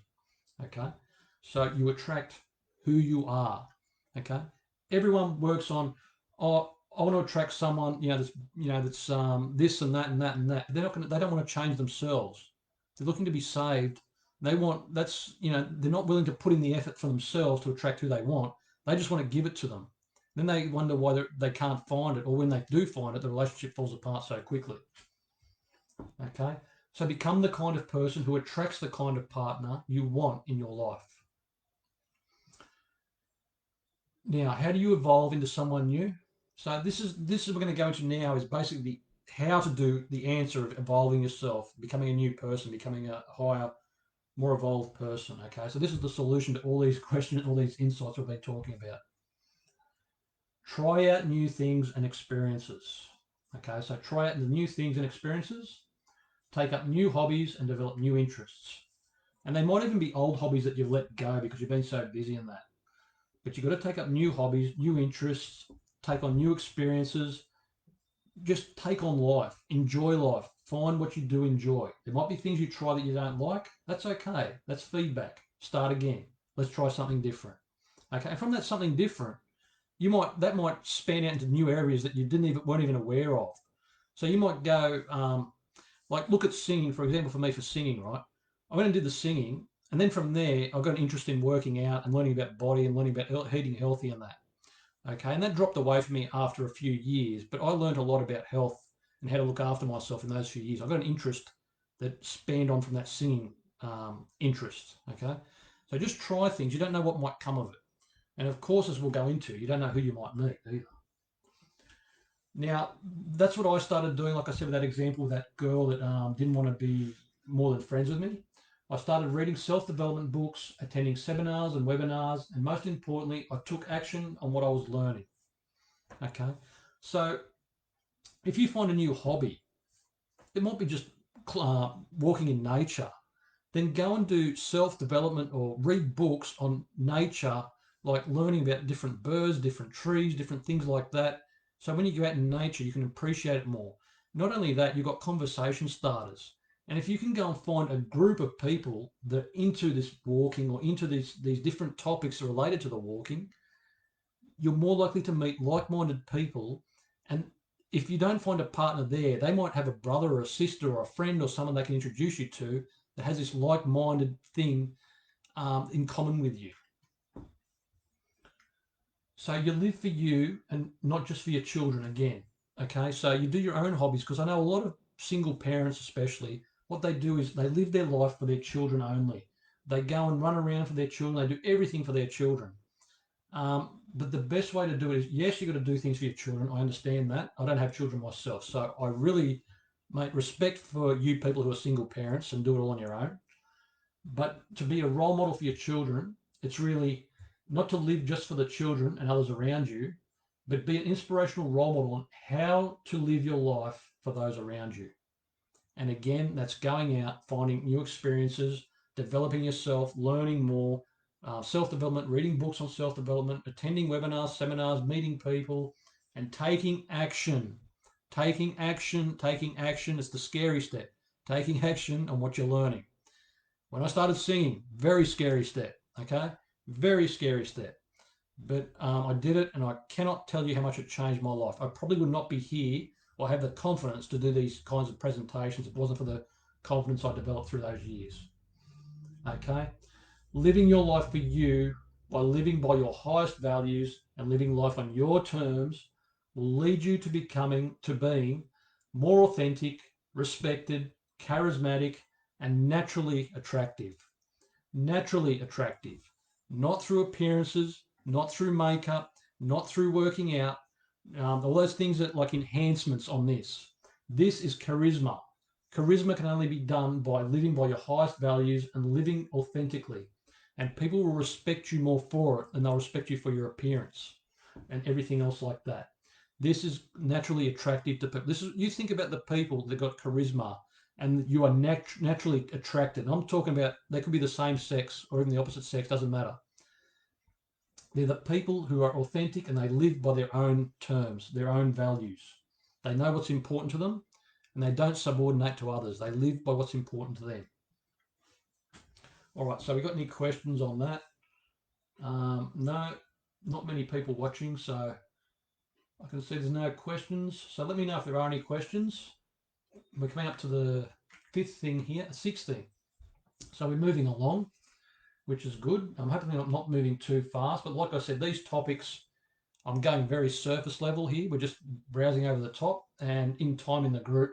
Okay, so you attract who you are. Okay, everyone works on, oh, I want to attract someone, that's this and that and that and that. They don't want to change themselves. They're looking to be saved. They're not willing to put in the effort for themselves to attract who they want. They just want to give it to them. Then they wonder why they can't find it, or when they do find it, the relationship falls apart so quickly. Okay, so become the kind of person who attracts the kind of partner you want in your life. Now, how do you evolve into someone new? So this is we're going to go into now is basically how to do the answer of evolving yourself, becoming a new person, becoming a higher, more evolved person. Okay, so this is the solution to all these questions, all these insights we've been talking about. Try out new things and experiences. Okay, so try out the new things and experiences, take up new hobbies and develop new interests. And they might even be old hobbies that you've let go because you've been so busy in that. But you've got to take up new hobbies, new interests, take on new experiences. Just take on life, enjoy life, find what you do enjoy. There might be things you try that you don't like. That's okay. That's feedback. Start again. Let's try something different. Okay, and from that something different, that might span out into new areas that you weren't even aware of. So you might go, like look at singing, for example, for me for singing, right? I went and did the singing, and then from there, I got an interest in working out and learning about body and learning about eating healthy and that. Okay, and that dropped away from me after a few years, but I learned a lot about health and how to look after myself in those few years. I got an interest that spanned on from that singing interest. Okay, so just try things. You don't know what might come of it. And of course, as we'll go into, you don't know who you might meet either. Now, that's what I started doing. Like I said, with that example, that girl that didn't want to be more than friends with me. I started reading self-development books, attending seminars and webinars, and most importantly, I took action on what I was learning. Okay, so if you find a new hobby, it might be just walking in nature, then go and do self-development or read books on nature, like learning about different birds, different trees, different things like that. So when you go out in nature, you can appreciate it more. Not only that, you've got conversation starters. And if you can go and find a group of people that are into this walking or into these different topics related to the walking, you're more likely to meet like-minded people. And if you don't find a partner there, they might have a brother or a sister or a friend or someone they can introduce you to that has this like-minded thing in common with you. So you live for you and not just for your children again. Okay, so you do your own hobbies, because I know a lot of single parents especially, what they do is they live their life for their children only. They go and run around for their children. They do everything for their children. But the best way to do it is, yes, you've got to do things for your children. I understand that. I don't have children myself. So I really, mate, respect for you people who are single parents and do it all on your own. But to be a role model for your children, it's really not to live just for the children and others around you, but be an inspirational role model on how to live your life for those around you. And again, that's going out, finding new experiences, developing yourself, learning more, self-development, reading books on self-development, attending webinars, seminars, meeting people, and taking action. Taking action, taking action. It's the scary step. Taking action on what you're learning. When I started singing, very scary step, okay? Very scary step. But I did it, and I cannot tell you how much it changed my life. I probably would not be here or have the confidence to do these kinds of presentations if it wasn't for the confidence I developed through those years. Okay? Living your life for you by living by your highest values and living life on your terms will lead you to being more authentic, respected, charismatic, and naturally attractive. Naturally attractive. Not through appearances, not through makeup, not through working out, all those things that like enhancements on this. This is charisma. Charisma can only be done by living by your highest values and living authentically. And people will respect you more for it than they'll respect you for your appearance and everything else like that. This is naturally attractive to people. You think about the people that got charisma and you are naturally attracted. I'm talking about they could be the same sex or even the opposite sex, doesn't matter. They're the people who are authentic and they live by their own terms, their own values. They know what's important to them and they don't subordinate to others. They live by what's important to them. All right, so we got any questions on that? No, not many people watching, so I can see there's no questions. So let me know if there are any questions. We're coming up to the sixth thing. So we're moving along, which is good. I'm hoping I'm not moving too fast, but like I said, these topics, I'm going very surface level here. We're just browsing over the top, and in time in the group,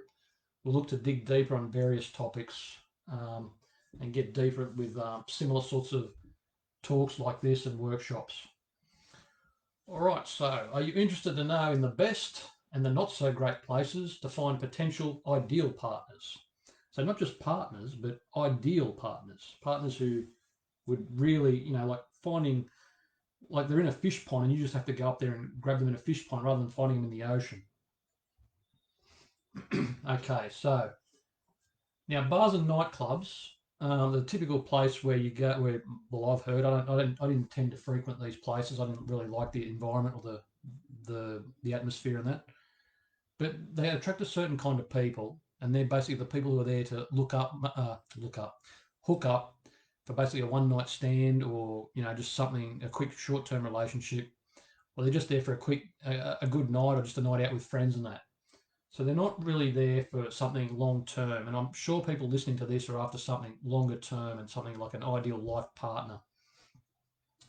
we'll look to dig deeper on various topics and get deeper with similar sorts of talks like this and workshops. All right, so are you interested to know in the best and the not so great places to find potential ideal partners? So not just partners, but ideal partners, partners who would really, like finding, like they're in a fish pond and you just have to go up there and grab them in a fish pond rather than finding them in the ocean. Okay, so now bars and nightclubs, the typical place where you go, I've heard, I didn't tend to frequent these places. I didn't really like the environment or the atmosphere and that. But they attract a certain kind of people, and they're basically the people who are there to hook up for basically a one night stand or just something, a quick short term relationship, or they're just there for a good night or just a night out with friends and that. So they're not really there for something long term, and I'm sure people listening to this are after something longer term and something like an ideal life partner.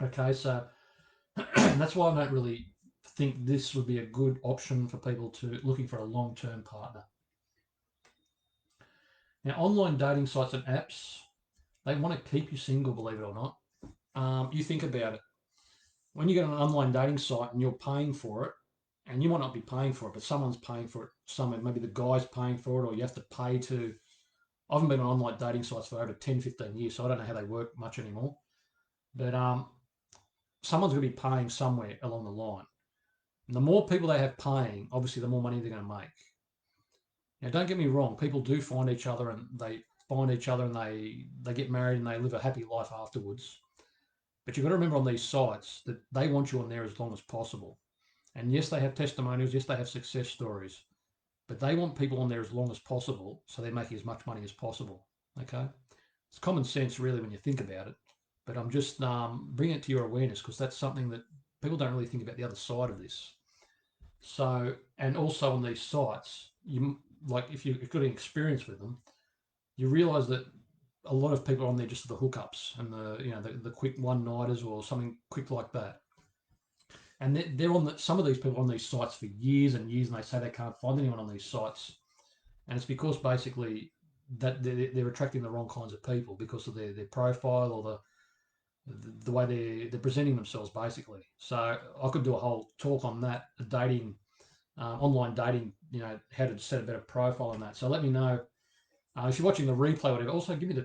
Okay, so that's why I don't really think this would be a good option for people to looking for a long-term partner. Now, online dating sites and apps, they want to keep you single, believe it or not. You think about it. When you get on an online dating site and you're paying for it, and you might not be paying for it, but someone's paying for it somewhere. Maybe the guy's paying for it, or you have to pay to. I haven't been on online dating sites for over 10, 15 years, so I don't know how they work much anymore. But someone's going to be paying somewhere along the line. And the more people they have paying, obviously, the more money they're going to make. Now, don't get me wrong. People do find each other and they get married and they live a happy life afterwards. But you've got to remember on these sites that they want you on there as long as possible. And yes, they have testimonials. Yes, they have success stories. But they want people on there as long as possible so they're making as much money as possible. Okay? It's common sense, really, when you think about it. But I'm just bringing it to your awareness because that's something that people don't really think about the other side of this. So, and also on these sites, if you've got an experience with them, you realise that a lot of people are on there just for the hookups and the quick one-nighters or something quick like that. And they're on some of these people on these sites for years and years, and they say they can't find anyone on these sites. And it's because basically that they're attracting the wrong kinds of people because of their profile or the way they're presenting themselves, basically. So I could do a whole talk on that, dating, online dating, how to set a better profile on that. So let me know if you're watching the replay or whatever. Also, give me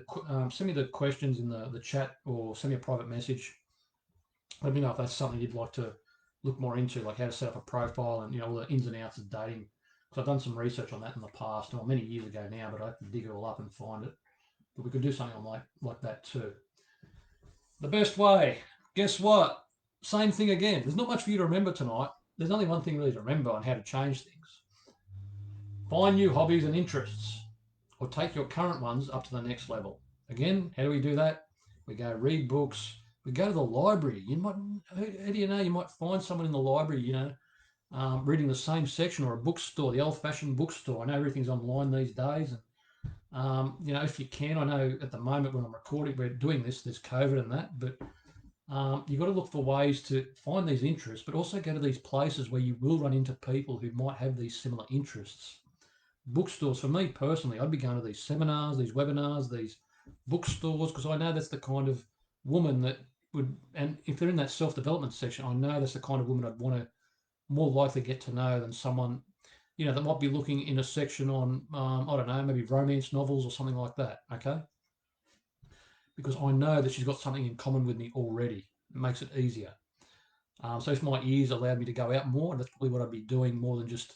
send me the questions in the chat, or send me a private message. Let me know if that's something you'd like to look more into, like how to set up a profile and all the ins and outs of dating. Because I've done some research on that in the past, well, many years ago now, but I have to dig it all up and find it. But we could do something like that too. The best way, guess what? Same thing again. There's not much for you to remember tonight. There's only one thing really to remember on how to change things. Find new hobbies and interests, or take your current ones up to the next level. Again, how do we do that? We go read books. We go to the library. How do you know? You might find someone in the library, reading the same section, or a bookstore, the old-fashioned bookstore. I know everything's online these days, and if you can, I know at the moment when I'm recording, we're doing this. There's COVID and that, but you've got to look for ways to find these interests, but also go to these places where you will run into people who might have these similar interests. Bookstores, for me personally, I'd be going to these seminars, these webinars, these bookstores, because I know that's the kind of woman that would, and if they're in that self-development section, I know that's the kind of woman I'd want to more likely get to know than someone, that might be looking in a section on, I don't know, maybe romance novels or something like that, okay? Because I know that she's got something in common with me already. It makes it easier. So if my ears allowed me to go out more, that's probably what I'd be doing more than just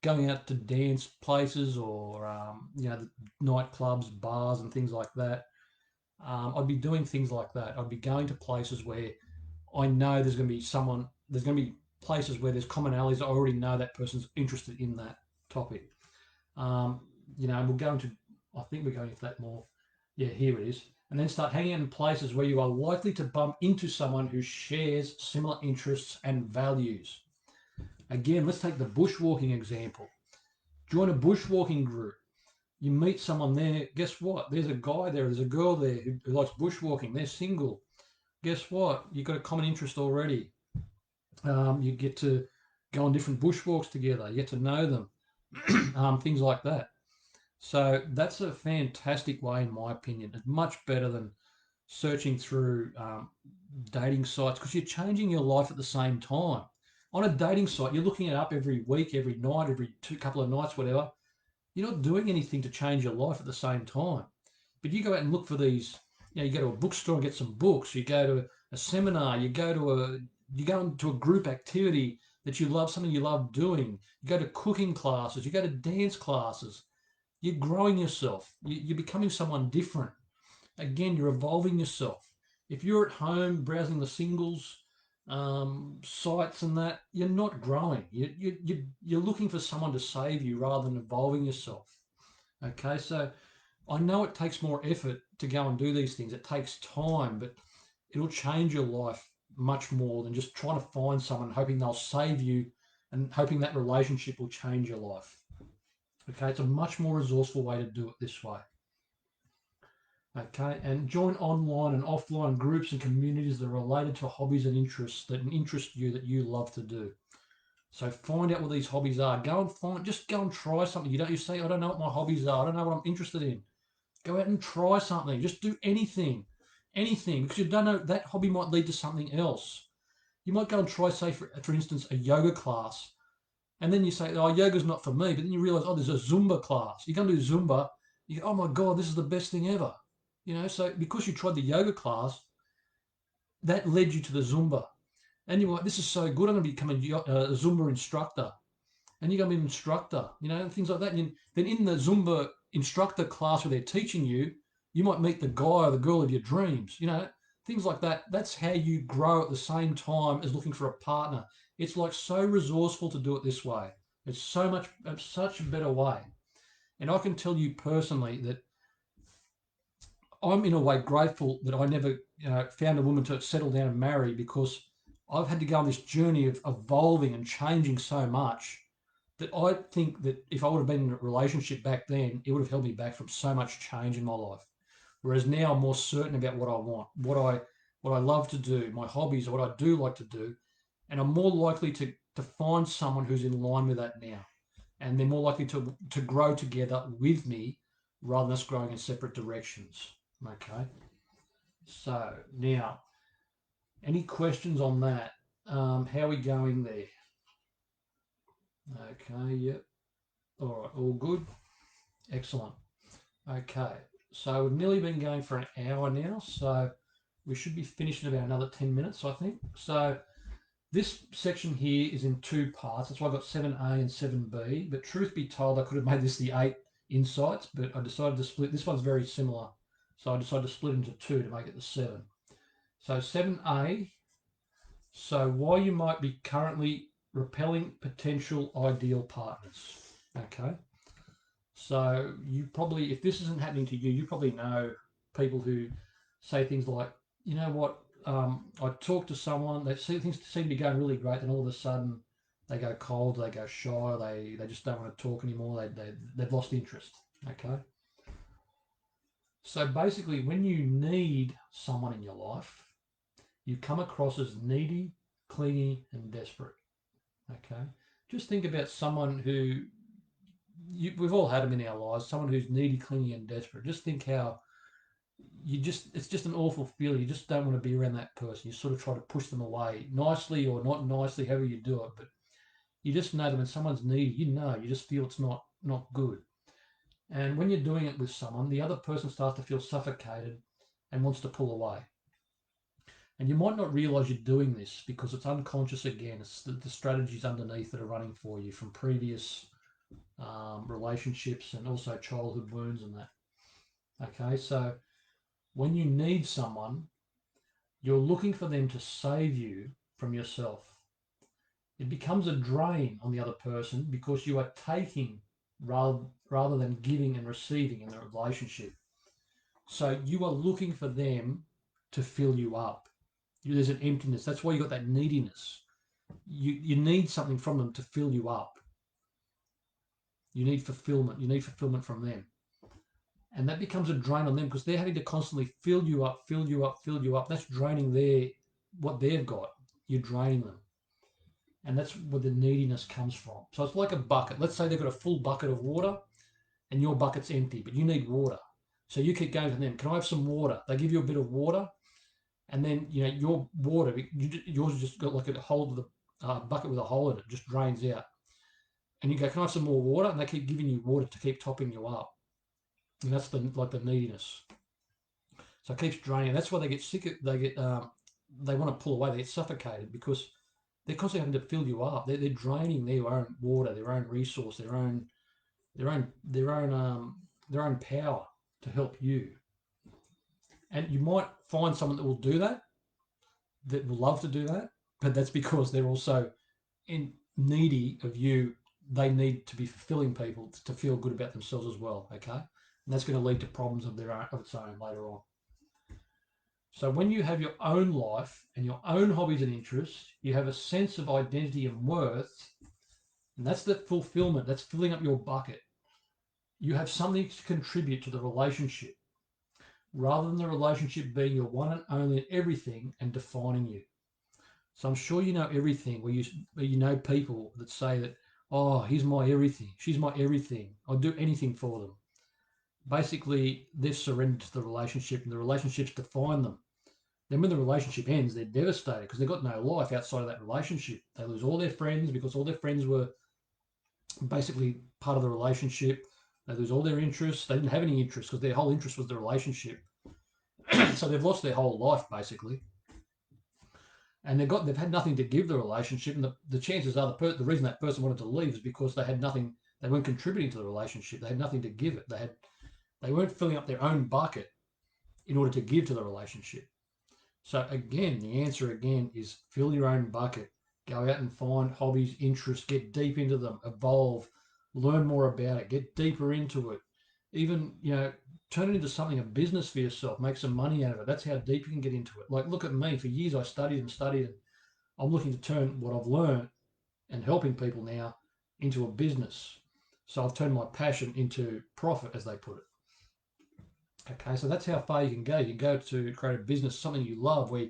going out to dance places or, the nightclubs, bars and things like that. I'd be doing things like that. I'd be going to places where I know there's going to be places where there's commonalities. I already know that person's interested in that topic. We'll go into, I think we're going into that more. Yeah, here it is. And then start hanging out in places where you are likely to bump into someone who shares similar interests and values. Again, let's take the bushwalking example. Join a bushwalking group. You meet someone there. Guess what? There's a guy there. There's a girl there who likes bushwalking. They're single. Guess what? You've got a common interest already. You get to go on different bushwalks together. You get to know them. Things like that. So that's a fantastic way, in my opinion. It's much better than searching through dating sites, because you're changing your life at the same time. On a dating site, you're looking it up every week, every night, every couple of nights, whatever. You're not doing anything to change your life at the same time. But you go out and look for these. You go to a bookstore and get some books. You go to a seminar. You go into a group activity that you love, something you love doing. You go to cooking classes. You go to dance classes. You're growing yourself. You're becoming someone different. Again, you're evolving yourself. If you're at home browsing the singles sites and that, you're not growing. You're looking for someone to save you rather than evolving yourself. Okay, so I know it takes more effort to go and do these things. It takes time, but it'll change your life much more than just trying to find someone, hoping they'll save you and hoping that relationship will change your life. Okay, it's a much more resourceful way to do it this way. Okay, and join online and offline groups and communities that are related to hobbies and interests that interest you, that you love to do. So find out what these hobbies are. Go and try something. You say, I don't know what my hobbies are. I don't know what I'm interested in. Go out and try something. Just do anything, because you don't know, that hobby might lead to something else. You might go and try, say, for instance, a yoga class, and then you say, oh, yoga's not for me, but then you realize, oh, there's a Zumba class. You go and do Zumba, you go, oh my God, this is the best thing ever. So because you tried the yoga class, that led you to the Zumba. And you're like, this is so good, I'm going to become a Zumba instructor. And you're going to be an instructor, and things like that. And then in the Zumba instructor class where they're teaching you, you might meet the guy or the girl of your dreams, things like that. That's how you grow at the same time as looking for a partner. It's like so resourceful to do it this way. It's such a better way. And I can tell you personally that I'm in a way grateful that I never found a woman to settle down and marry, because I've had to go on this journey of evolving and changing so much that I think that if I would have been in a relationship back then, it would have held me back from so much change in my life. Whereas now I'm more certain about what I want, what I love to do, my hobbies, or what I do like to do, and I'm more likely to find someone who's in line with that now, and they're more likely to grow together with me rather than us growing in separate directions. Okay. So now, any questions on that? How are we going there? Okay, yep. All right, all good. Excellent. Okay, so we've nearly been going for an hour now, so we should be finishing about another 10 minutes, I think. So this section here is in two parts. That's why I've got 7A and 7B. But truth be told, I could have made this the 8 insights, but I decided to split. This one's very similar, so I decided to split into two to make it the 7. So 7A, so why you might be currently repelling potential ideal partners. Okay. So you probably, if this isn't happening to you, you probably know people who say things like, you know what, I talk to someone, they see things seem to be going really great, then all of a sudden they go cold, they go shy, they just don't want to talk anymore, they've lost interest. Okay. So basically, when you need someone in your life, you come across as needy, clingy, and desperate. Okay. Just think about someone who we've all had them in our lives, someone who's needy, clingy, and desperate. Just think how it's just an awful feeling. You just don't want to be around that person. You sort of try to push them away, nicely or not nicely, however you do it. But you just know that when someone's needy, you just feel it's not good. And when you're doing it with someone, the other person starts to feel suffocated and wants to pull away. And you might not realize you're doing this because it's unconscious again. It's the strategies underneath that are running for you from previous relationships and also childhood wounds and that. Okay, so when you need someone, you're looking for them to save you from yourself. It becomes a drain on the other person because you are taking rather than giving and receiving in the relationship. So you are looking for them to fill you up. There's an emptiness. That's why you got that neediness. You need something from them to fill you up. You need fulfillment. You need fulfillment from them. And that becomes a drain on them because they're having to constantly fill you up, fill you up, fill you up. That's draining what they've got. You're draining them. And that's where the neediness comes from. So it's like a bucket. Let's say they've got a full bucket of water and your bucket's empty, but you need water. So you keep going to them, can I have some water? They give you a bit of water, and then your water, yours just got like a hole to the bucket with a hole in it, just drains out. And you go, can I have some more water? And they keep giving you water to keep topping you up. And that's the neediness. So it keeps draining. That's why they get sick. They want to pull away. They get suffocated because they're constantly having to fill you up. They're draining their own water, their own resource, their own power to help you. And you might find someone that will do that, that will love to do that, but that's because they're also needy of you. They need to be fulfilling people to feel good about themselves as well. Okay, and that's going to lead to problems of its own later on. So when you have your own life and your own hobbies and interests, you have a sense of identity and worth, and that's the fulfillment. That's filling up your bucket. You have something to contribute to the relationship, rather than the relationship being your one and only and everything and defining you. So I'm sure you know everything where you know people that say that, oh, he's my everything, she's my everything, I'll do anything for them. Basically, they've surrendered to the relationship and the relationships define them. Then when the relationship ends, they're devastated because they've got no life outside of that relationship. They lose all their friends because all their friends were basically part of the relationship. They lose all their interests. They didn't have any interests because their whole interest was the relationship. So they've lost their whole life basically, and they've had nothing to give the relationship. And the chances are the reason that person wanted to leave is because they had nothing. They weren't contributing to the relationship. They had nothing to give it. They weren't filling up their own bucket in order to give to the relationship. So again, the answer again is fill your own bucket. Go out and find hobbies, interests, get deep into them, evolve, learn more about it, get deeper into it. Even, turn it into something, a business for yourself, make some money out of it. That's how deep you can get into it. Like, look at me. For years, I studied and studied, and I'm looking to turn what I've learned and helping people now into a business. So I've turned my passion into profit, as they put it. Okay, so that's how far you can go. You can go to create a business, something you love, where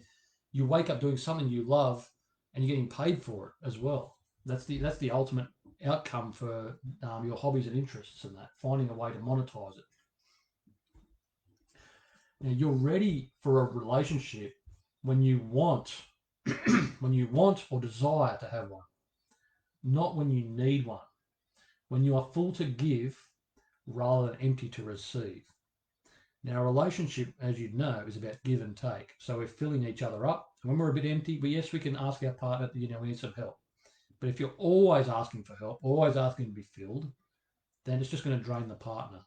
you wake up doing something you love and you're getting paid for it as well. That's the ultimate outcome for your hobbies and interests and that, finding a way to monetize it. Now, you're ready for a relationship when you want, when you want or desire to have one, not when you need one. When you are full to give rather than empty to receive. Now, a relationship, as you know, is about give and take. So we're filling each other up. And when we're a bit empty, yes, we can ask our partner, we need some help. But if you're always asking for help, always asking to be filled, then it's just going to drain the partner.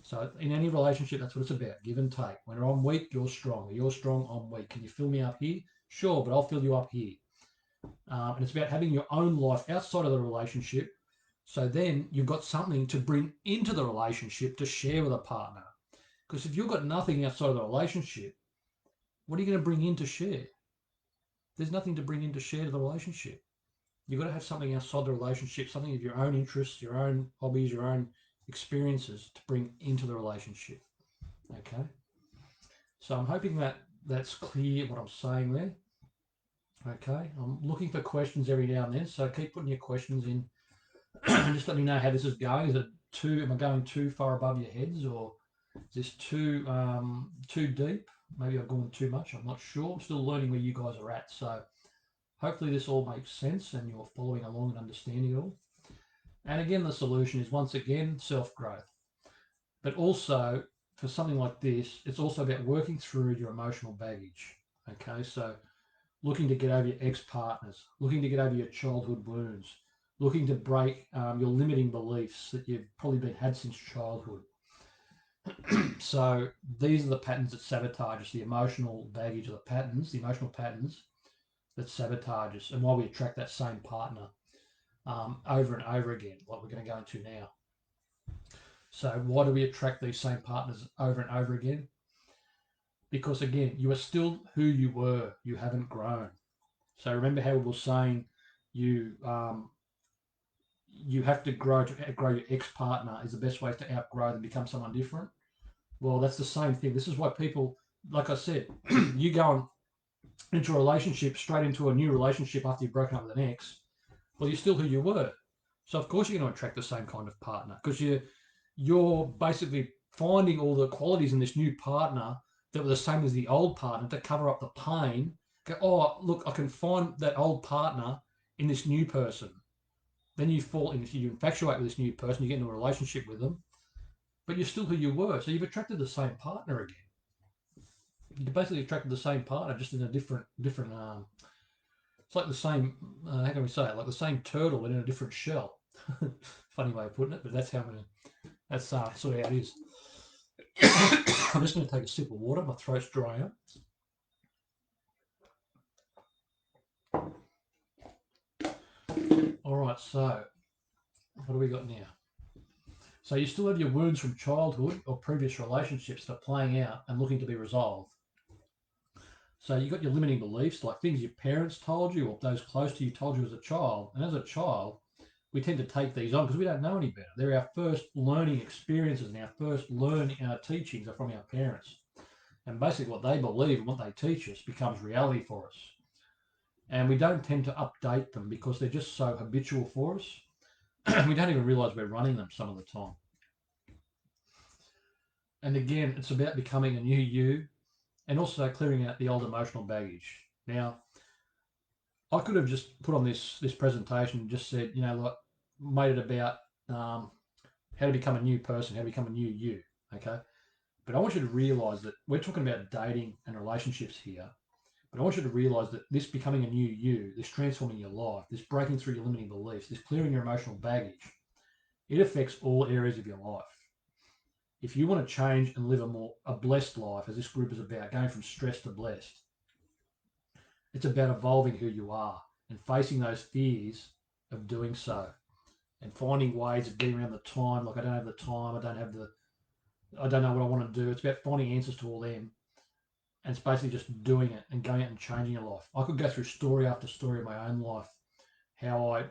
So in any relationship, that's what it's about, give and take. When I'm weak, you're strong. You're strong, I'm weak. Can you fill me up here? Sure, but I'll fill you up here. And it's about having your own life outside of the relationship. So then you've got something to bring into the relationship to share with a partner. Because if you've got nothing outside of the relationship, what are you going to bring in to share? There's nothing to bring in to share to the relationship. You've got to have something outside the relationship, something of your own interests, your own hobbies, your own experiences to bring into the relationship. Okay? So I'm hoping that that's clear what I'm saying there. Okay? I'm looking for questions every now and then, so keep putting your questions in. Just let me know how this is going. Is it am I going too far above your heads, or is this too deep? Maybe I've gone too much. I'm not sure. I'm still learning where you guys are at. So hopefully this all makes sense and you're following along and understanding it all. And again, the solution is once again self-growth. But also for something like this, it's also about working through your emotional baggage. Okay, so looking to get over your ex-partners, looking to get over your childhood wounds, looking to break your limiting beliefs that you've probably been had since childhood. So these are the patterns that sabotage us, the emotional baggage of the patterns, the emotional patterns that sabotage us, and why we attract that same partner over and over again, like we're going to go into now. So why do we attract these same partners over and over again? Because again, you are still who you were. You haven't grown. So remember how we were saying you you have to grow your ex-partner is the best way to outgrow and become someone different. Well, that's the same thing. This is why people, like I said, you go into a relationship, straight into a new relationship after you've broken up with an ex. Well, you're still who you were. So of course you're going to attract the same kind of partner because you're basically finding all the qualities in this new partner that were the same as the old partner to cover up the pain. Go, oh, look, I can find that old partner in this new person. Then you you infatuate with this new person, you get into a relationship with them, but you're still who you were. So you've attracted the same partner again. You basically attracted the same partner, just in a different. It's like the same. How can we say it? Like the same turtle, but in a different shell. Funny way of putting it, but that's how many. That's sort of how it is. I'm just going to take a sip of water. My throat's drying up. All right, so what do we got now? So you still have your wounds from childhood or previous relationships that are playing out and looking to be resolved. So you've got your limiting beliefs, like things your parents told you or those close to you told you as a child. And as a child, we tend to take these on because we don't know any better. They're our first learning experiences, and our first teachings are from our parents. And basically what they believe and what they teach us becomes reality for us. And we don't tend to update them because they're just so habitual for us. We don't even realize we're running them some of the time. And again, it's about becoming a new you and also clearing out the old emotional baggage. Now, I could have just put on this presentation and just said, like, made it about how to become a new person, how to become a new you, okay? But I want you to realize that we're talking about dating and relationships here. But I want you to realize that this becoming a new you, this transforming your life, this breaking through your limiting beliefs, this clearing your emotional baggage, it affects all areas of your life. If you want to change and live a blessed life, as this group is about, going from stress to blessed, it's about evolving who you are and facing those fears of doing so and finding ways of getting around the time. Like, I don't have the time, I don't know what I want to do. It's about finding answers to all them. And it's basically just doing it and going out and changing your life. I could go through story after story of my own life, how I,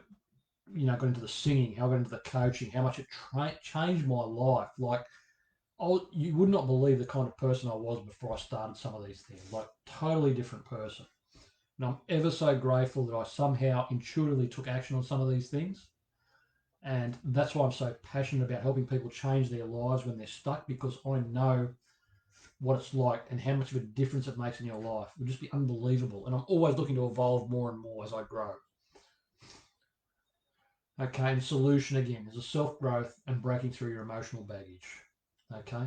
got into the singing, how I got into the coaching, how much it changed my life. Like, you would not believe the kind of person I was before I started some of these things. Like, totally different person. And I'm ever so grateful that I somehow intuitively took action on some of these things. And that's why I'm so passionate about helping people change their lives when they're stuck, because I know what it's like and how much of a difference it makes in your life. It would just be unbelievable. And I'm always looking to evolve more and more as I grow. Okay, and solution again is a self-growth and breaking through your emotional baggage. Okay,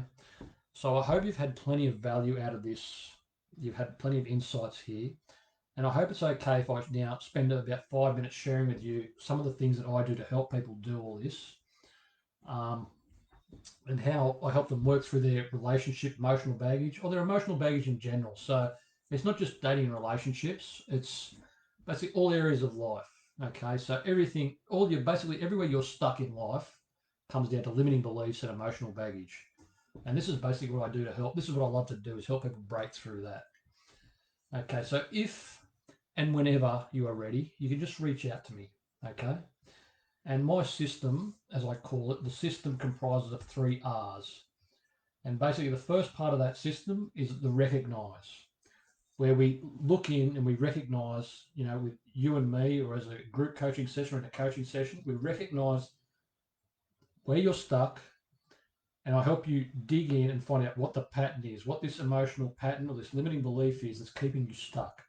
so I hope you've had plenty of value out of this. You've had plenty of insights here. And I hope it's okay if I now spend about 5 minutes sharing with you some of the things that I do to help people do all this, and how I help them work through their relationship emotional baggage or their emotional baggage in general. So it's not just dating and relationships, it's basically all areas of life. Okay, so everything, basically everywhere you're stuck in life comes down to limiting beliefs and emotional baggage. And this is basically what I do to help. This is what I love to do, is help people break through that. Okay, so if and whenever you are ready, you can just reach out to me. Okay. And my system, as I call it, the system comprises of 3 R's. And basically, the first part of that system is the recognize, where we look in and we recognize, with you and me, or as a group coaching session or in a coaching session, we recognize where you're stuck. And I help you dig in and find out what the pattern is, what this emotional pattern or this limiting belief is that's keeping you stuck.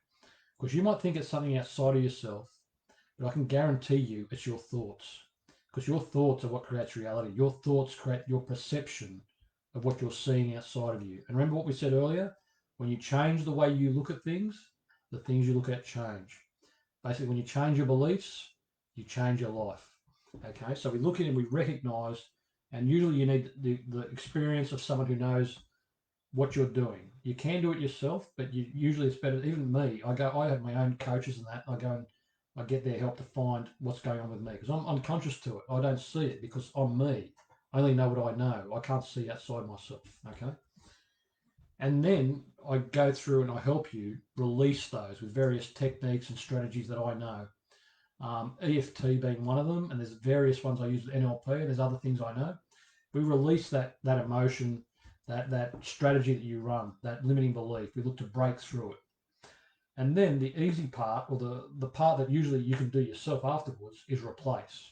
Because you might think it's something outside of yourself, but I can guarantee you it's your thoughts. Because your thoughts are what creates reality. Your thoughts create your perception of what you're seeing outside of you. And remember what we said earlier? When you change the way you look at things, the things you look at change. Basically, when you change your beliefs, you change your life. Okay, so we look in and we recognize, and usually you need the experience of someone who knows what you're doing. You can do it yourself, but usually it's better. Even me, I have my own coaches and that. I go and I get their help to find what's going on with me because I'm unconscious to it. I don't see it because I'm me. I only know what I know. I can't see outside myself. Okay. And then I go through and I help you release those with various techniques and strategies that I know. EFT being one of them, and there's various ones I use with NLP, and there's other things I know. We release that emotion, that strategy that you run, that limiting belief. We look to break through it. And then the easy part, or the part that usually you can do yourself afterwards, is replace.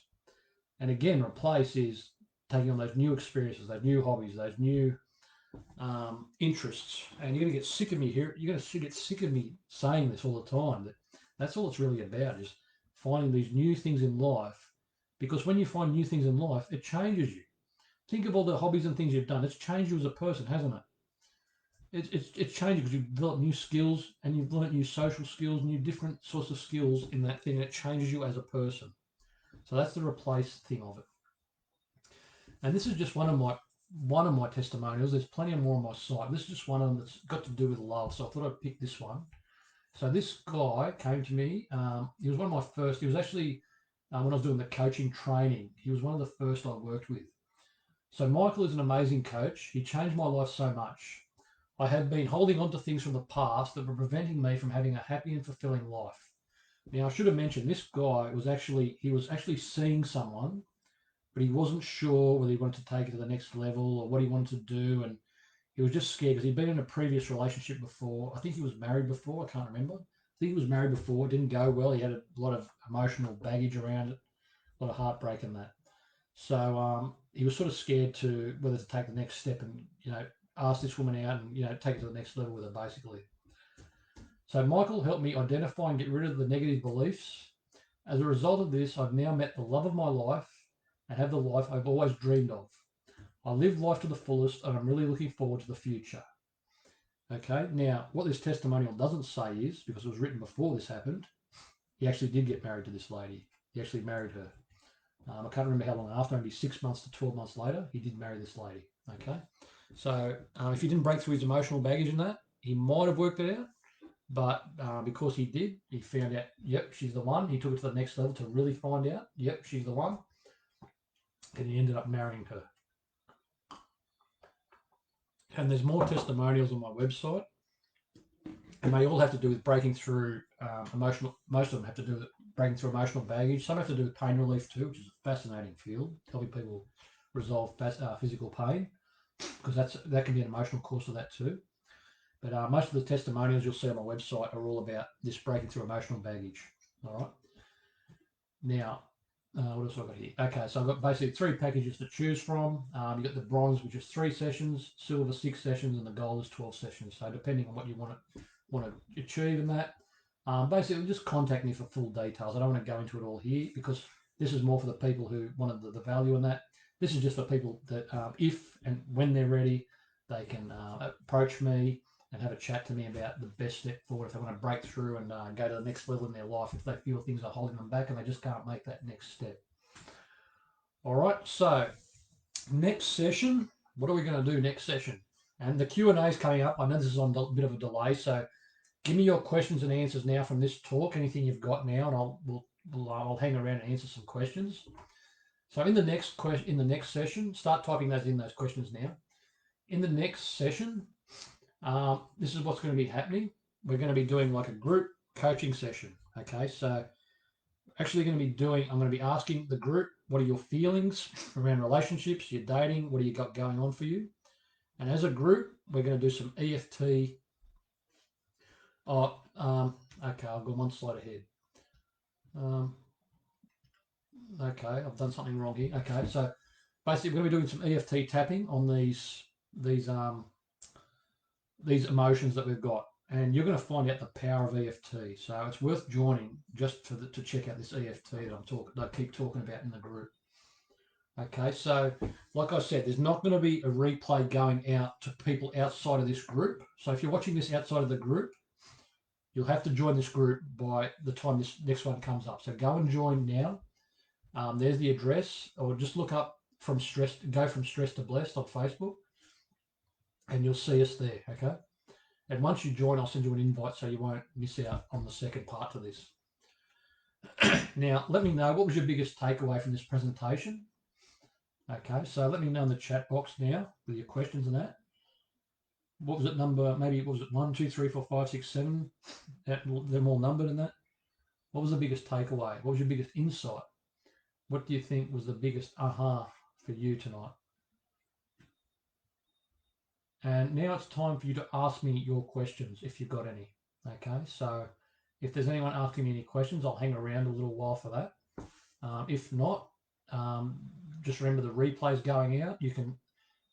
And again, replace is taking on those new experiences, those new hobbies, those new interests. And you're going to get sick of me here. You're going to get sick of me saying this all the time. That's all it's really about, is finding these new things in life. Because when you find new things in life, it changes you. Think of all the hobbies and things you've done. It's changed you as a person, hasn't it? It's changing because you've developed new skills and you've learnt new social skills, new different sorts of skills in that thing. And it changes you as a person. So that's the replace thing of it. And this is just one of my testimonials. There's plenty more on my site. This is just one of them that's got to do with love. So I thought I'd pick this one. So this guy came to me. He was one of my first. He was actually when I was doing the coaching training. He was one of the first I worked with. So Michael is an amazing coach. He changed my life so much. I had been holding on to things from the past that were preventing me from having a happy and fulfilling life. Now, I should have mentioned this guy was actually seeing someone, but he wasn't sure whether he wanted to take it to the next level or what he wanted to do, and he was just scared because he'd been in a previous relationship before. I think he was married before. I can't remember. I think he was married before. It didn't go well. He had a lot of emotional baggage around it, a lot of heartbreak and that. So he was sort of scared to whether to take the next step and ask this woman out and take it to the next level with her basically. So Michael helped me identify and get rid of the negative beliefs. As a result of this, I've now met the love of my life and have the life I've always dreamed of. I live life to the fullest and I'm really looking forward to the future. Okay, now what this testimonial doesn't say is, because it was written before this happened, he actually did get married to this lady. He actually married her. I can't remember how long after, maybe 6 months to 12 months later, he did marry this lady. Okay, so if he didn't break through his emotional baggage in that, he might have worked it out. But because he did, he found out, yep, she's the one. He took it to the next level to really find out, yep, she's the one. And he ended up marrying her. And there's more testimonials on my website. And they all have to do with breaking through emotional, most of them have to do with breaking through emotional baggage. Some have to do with pain relief too, which is a fascinating field, helping people resolve physical pain, because that can be an emotional cause of that too. But most of the testimonials you'll see on my website are all about this breaking through emotional baggage. All right. Now, what else have I got here? Okay, so I've got basically 3 packages to choose from. You've got the bronze, which is 3 sessions, silver 6 sessions, and the gold is 12 sessions. So depending on what you want to achieve in that, basically just contact me for full details. I don't want to go into it all here because this is more for the people who wanted the value in that. This is just for people that if and when they're ready, they can approach me and have a chat to me about the best step forward if they want to break through and go to the next level in their life, if they feel things are holding them back and they just can't make that next step. All right, so next session, what are we going to do next session? And the Q&A is coming up. I know this is on a bit of a delay, so give me your questions and answers now from this talk, anything you've got now, and I'll hang around and answer some questions. So in the next session, start typing those questions now. In the next session, this is what's going to be happening. We're going to be doing like a group coaching session. Okay, so actually going to be I'm going to be asking the group, what are your feelings around relationships, your dating, what do you got going on for you? And as a group, we're going to do some EFT. Okay, I've got one slide ahead. Okay, I've done something wrong here. Okay, so basically we're going to be doing some EFT tapping on these emotions that we've got, and you're going to find out the power of EFT. So it's worth joining just to check out this EFT that I keep talking about in the group. Okay, so like I said, there's not going to be a replay going out to people outside of this group. So if you're watching this outside of the group, you'll have to join this group by the time this next one comes up. So go and join now. There's the address, or just look up go from stress to blessed on Facebook, and you'll see us there. Okay. And once you join, I'll send you an invite so you won't miss out on the second part to this. Now, let me know, what was your biggest takeaway from this presentation? Okay, so let me know in the chat box now with your questions and that. What was it maybe what was it 1, 2, 3, 4, 5, 6, 7? They're all numbered in that. What was the biggest takeaway? What was your biggest insight? What do you think was the biggest aha for you tonight? And now it's time for you to ask me your questions if you've got any. Okay, so if there's anyone asking me any questions, I'll hang around a little while for that. If not, just remember the replay's going out. You can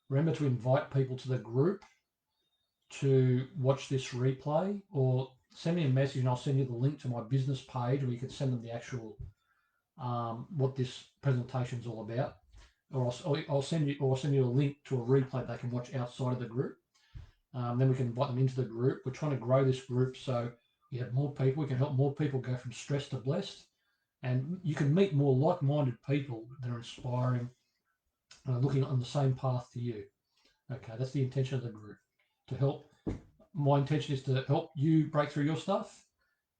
remember to invite people to the group to watch this replay, or send me a message and I'll send you the link to my business page where you can send them the actual what this presentation is all about, or I'll send you a link to a replay they can watch outside of the group. Then we can invite them into the group. We're trying to grow this group so we have more people. We can help more people go from stress to blessed, and you can meet more like-minded people that are inspiring, looking on the same path to you. Okay, that's the intention of the group, to help. My intention is to help you break through your stuff,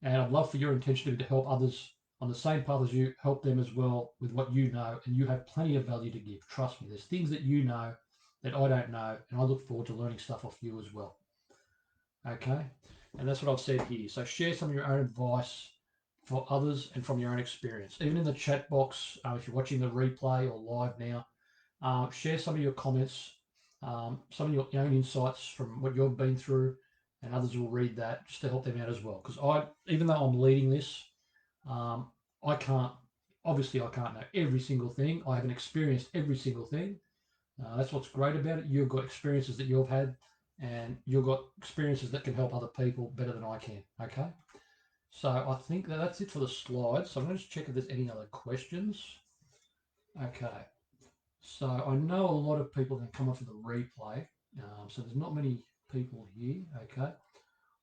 and I'd love for your intention to help others on the same path as you, help them as well with what you know, and you have plenty of value to give. Trust me, there's things that you know that I don't know, and I look forward to learning stuff off you as well. Okay, and that's what I've said here. So share some of your own advice for others and from your own experience. Even in the chat box, if you're watching the replay or live now, share some of your comments, some of your own insights from what you've been through, and others will read that just to help them out as well. Because even though I'm leading this, I can't know every single thing. I haven't experienced every single thing. That's what's great about it. You've got experiences that you've had, and you've got experiences that can help other people better than I can. Okay. So I think that's it for the slides. So I'm going to just check if there's any other questions. Okay. So I know a lot of people are going to come on for the replay. So there's not many people here. Okay.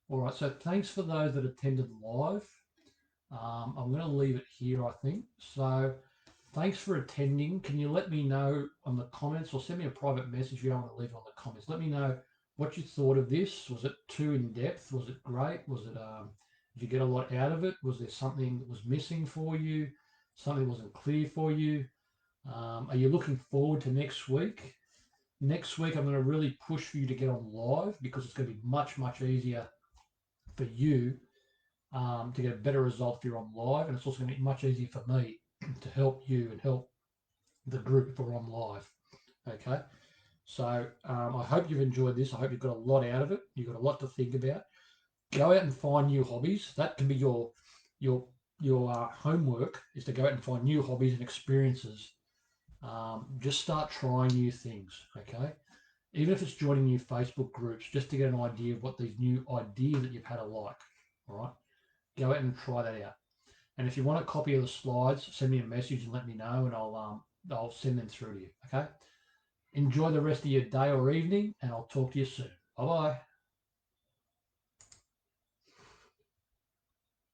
All right. So thanks for those that attended live. I'm going to leave it here, I think. So thanks for attending. Can you let me know on the comments, or send me a private message if you don't want to leave it on the comments. Let me know what you thought of this. Was it too in-depth? Was it great? Was it, did you get a lot out of it? Was there something that was missing for you? Something wasn't clear for you? Are you looking forward to next week? Next week, I'm going to really push for you to get on live, because it's going to be much, much easier for you to get a better result if you're on live. And it's also going to be much easier for me to help you and help the group if we're on live. Okay. So I hope you've enjoyed this. I hope you've got a lot out of it. You've got a lot to think about. Go out and find new hobbies. That can be your your homework is to go out and find new hobbies and experiences. Just start trying new things, okay? Even if it's joining new Facebook groups, just to get an idea of what these new ideas that you've had are like, all right? Go out and try that out. And if you want a copy of the slides, send me a message and let me know, and I'll send them through to you, okay? Enjoy the rest of your day or evening, and I'll talk to you soon. Bye-bye.